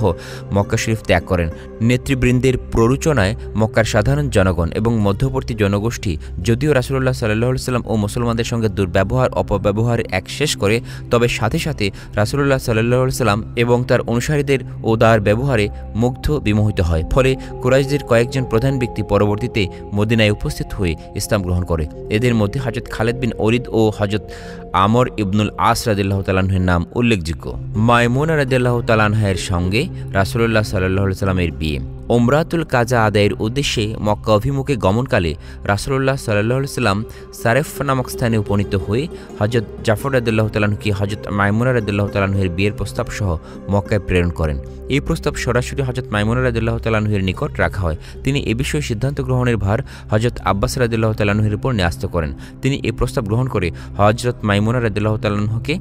মক্কা শরীফ ত্যাগ করেন। নেতৃবৃন্দের প্ররোচনায় মক্কার সাধারণ জনগণ এবং মধ্যবর্তী জনগোষ্ঠী যদিও রাসূলুল্লাহ সাল্লাল্লাহু আলাইহি ওয়াসাল্লাম ও মুসলমানদের সঙ্গে দুর্ব্যবহার অপব্যবহার এক শেষ করে, তবে সাথে সাথে রাসূলুল্লাহ সাল্লাল্লাহু আলাইহি ওয়াসাল্লাম এবং তার অনুসারীদের উদার ব্যবহারে মুগ্ধ বিমোহিত হয়। ফলে কুরাইশদের কয়েকজন প্রধান ব্যক্তি পরবর্তীতে মদিনায় উপস্থিত হয়ে ইসলাম গ্রহণ করে। এদের মধ্যে হযরত খালিদ বিন ওলীদ ও হযরত আমর ইবনুল আস রাদিয়াল্লাহু তাআলা আনহুর নাম উল্লেখযোগ্য। মায়মুনা রাদিয়াল্লাহু তাআলা আনহার সঙ্গে রাসূলুল্লাহ সাল্লাল্লাহু আলাইহি ওয়াসাল্লামের বিয়ে। উমরাতুল কাজা আদায়ের উদ্দেশ্যে মক্কা অভিমুখে গমনকালে রাসূলুল্লাহ সাল্লাল্লাহু আলাইহি ওয়াসাল্লাম সারেফ নামক স্থানে উপনীত হয়ে হযরত জাফর রাদিয়াল্লাহু তাআলা আনহুকে হযরত মায়মুনা রাদিয়াল্লাহু তাআলা আনহুর বিয়ের প্রস্তাব সহ মক্কায় প্রেরণ করেন। এই প্রস্তাব সরাসরি হযরত মায়মুনা রাদিয়াল্লাহু তাআলা আনহুর নিকট রাখা হয়। তিনি এ বিষয়ে সিদ্ধান্ত গ্রহণের ভার হযরত আব্বাস রাদিয়াল্লাহু তাআলা আনহুর উপর ন্যস্ত করেন। তিনি এই প্রস্তাব গ্রহণ করে হযরত মায়মুনা রাদিয়াল্লাহু তাআলা আনহুকে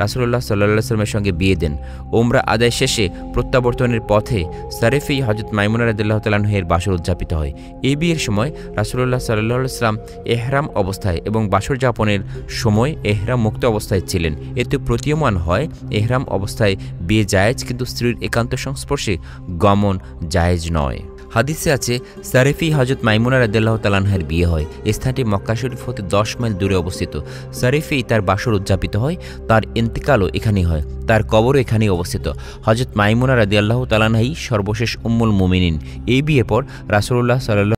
রাসূলুল্লাহ সাল্লাল্লাহু আলাইহি ওয়াসাল্লামের সঙ্গে বিয়ে দেন। উমরা আদায় শেষে প্রত্যাবর্তনের পথে সারেফেই হযরত মায়মুনা রাদিয়াল্লাহু তাআলা আনহুর বাসর উদযাপিত হয়। এই বিয়ের সময় রাসূলুল্লাহ সাল্লাল্লাহু আলাইহি ওয়াসাল্লাম ইহরাম অবস্থায় এবং বাসর যাপনের সময় ইহরাম মুক্ত অবস্থায় ছিলেন। এতে প্রতীয়মান হয় ইহরাম অবস্থায় বিয়ে জায়েজ, কিন্তু স্ত্রীর একান্ত সংস্পর্শে গমন জায়েজ নয়। হাদিসে আছে সারেফি হযরত মাইমুনা রাদিয়াল্লাহু তাআলা আনহার বিয়ে হয়। স্থানটি মক্কা শরীফ হতে 10 মাইল দূরে অবস্থিত। সারেফি তার বাসর উদযাপিত হয়। তার ইন্তেকালও এখানেই হয়। তার কবরও এখানেই অবস্থিত। হযরত মাইমুনা রাদিয়াল্লাহু তাআলা আনহাই সর্বশেষ উম্মুল মুমিনিন। এই বিয়ের পর রাসূলুল্লাহ সাল্লাল্লাহু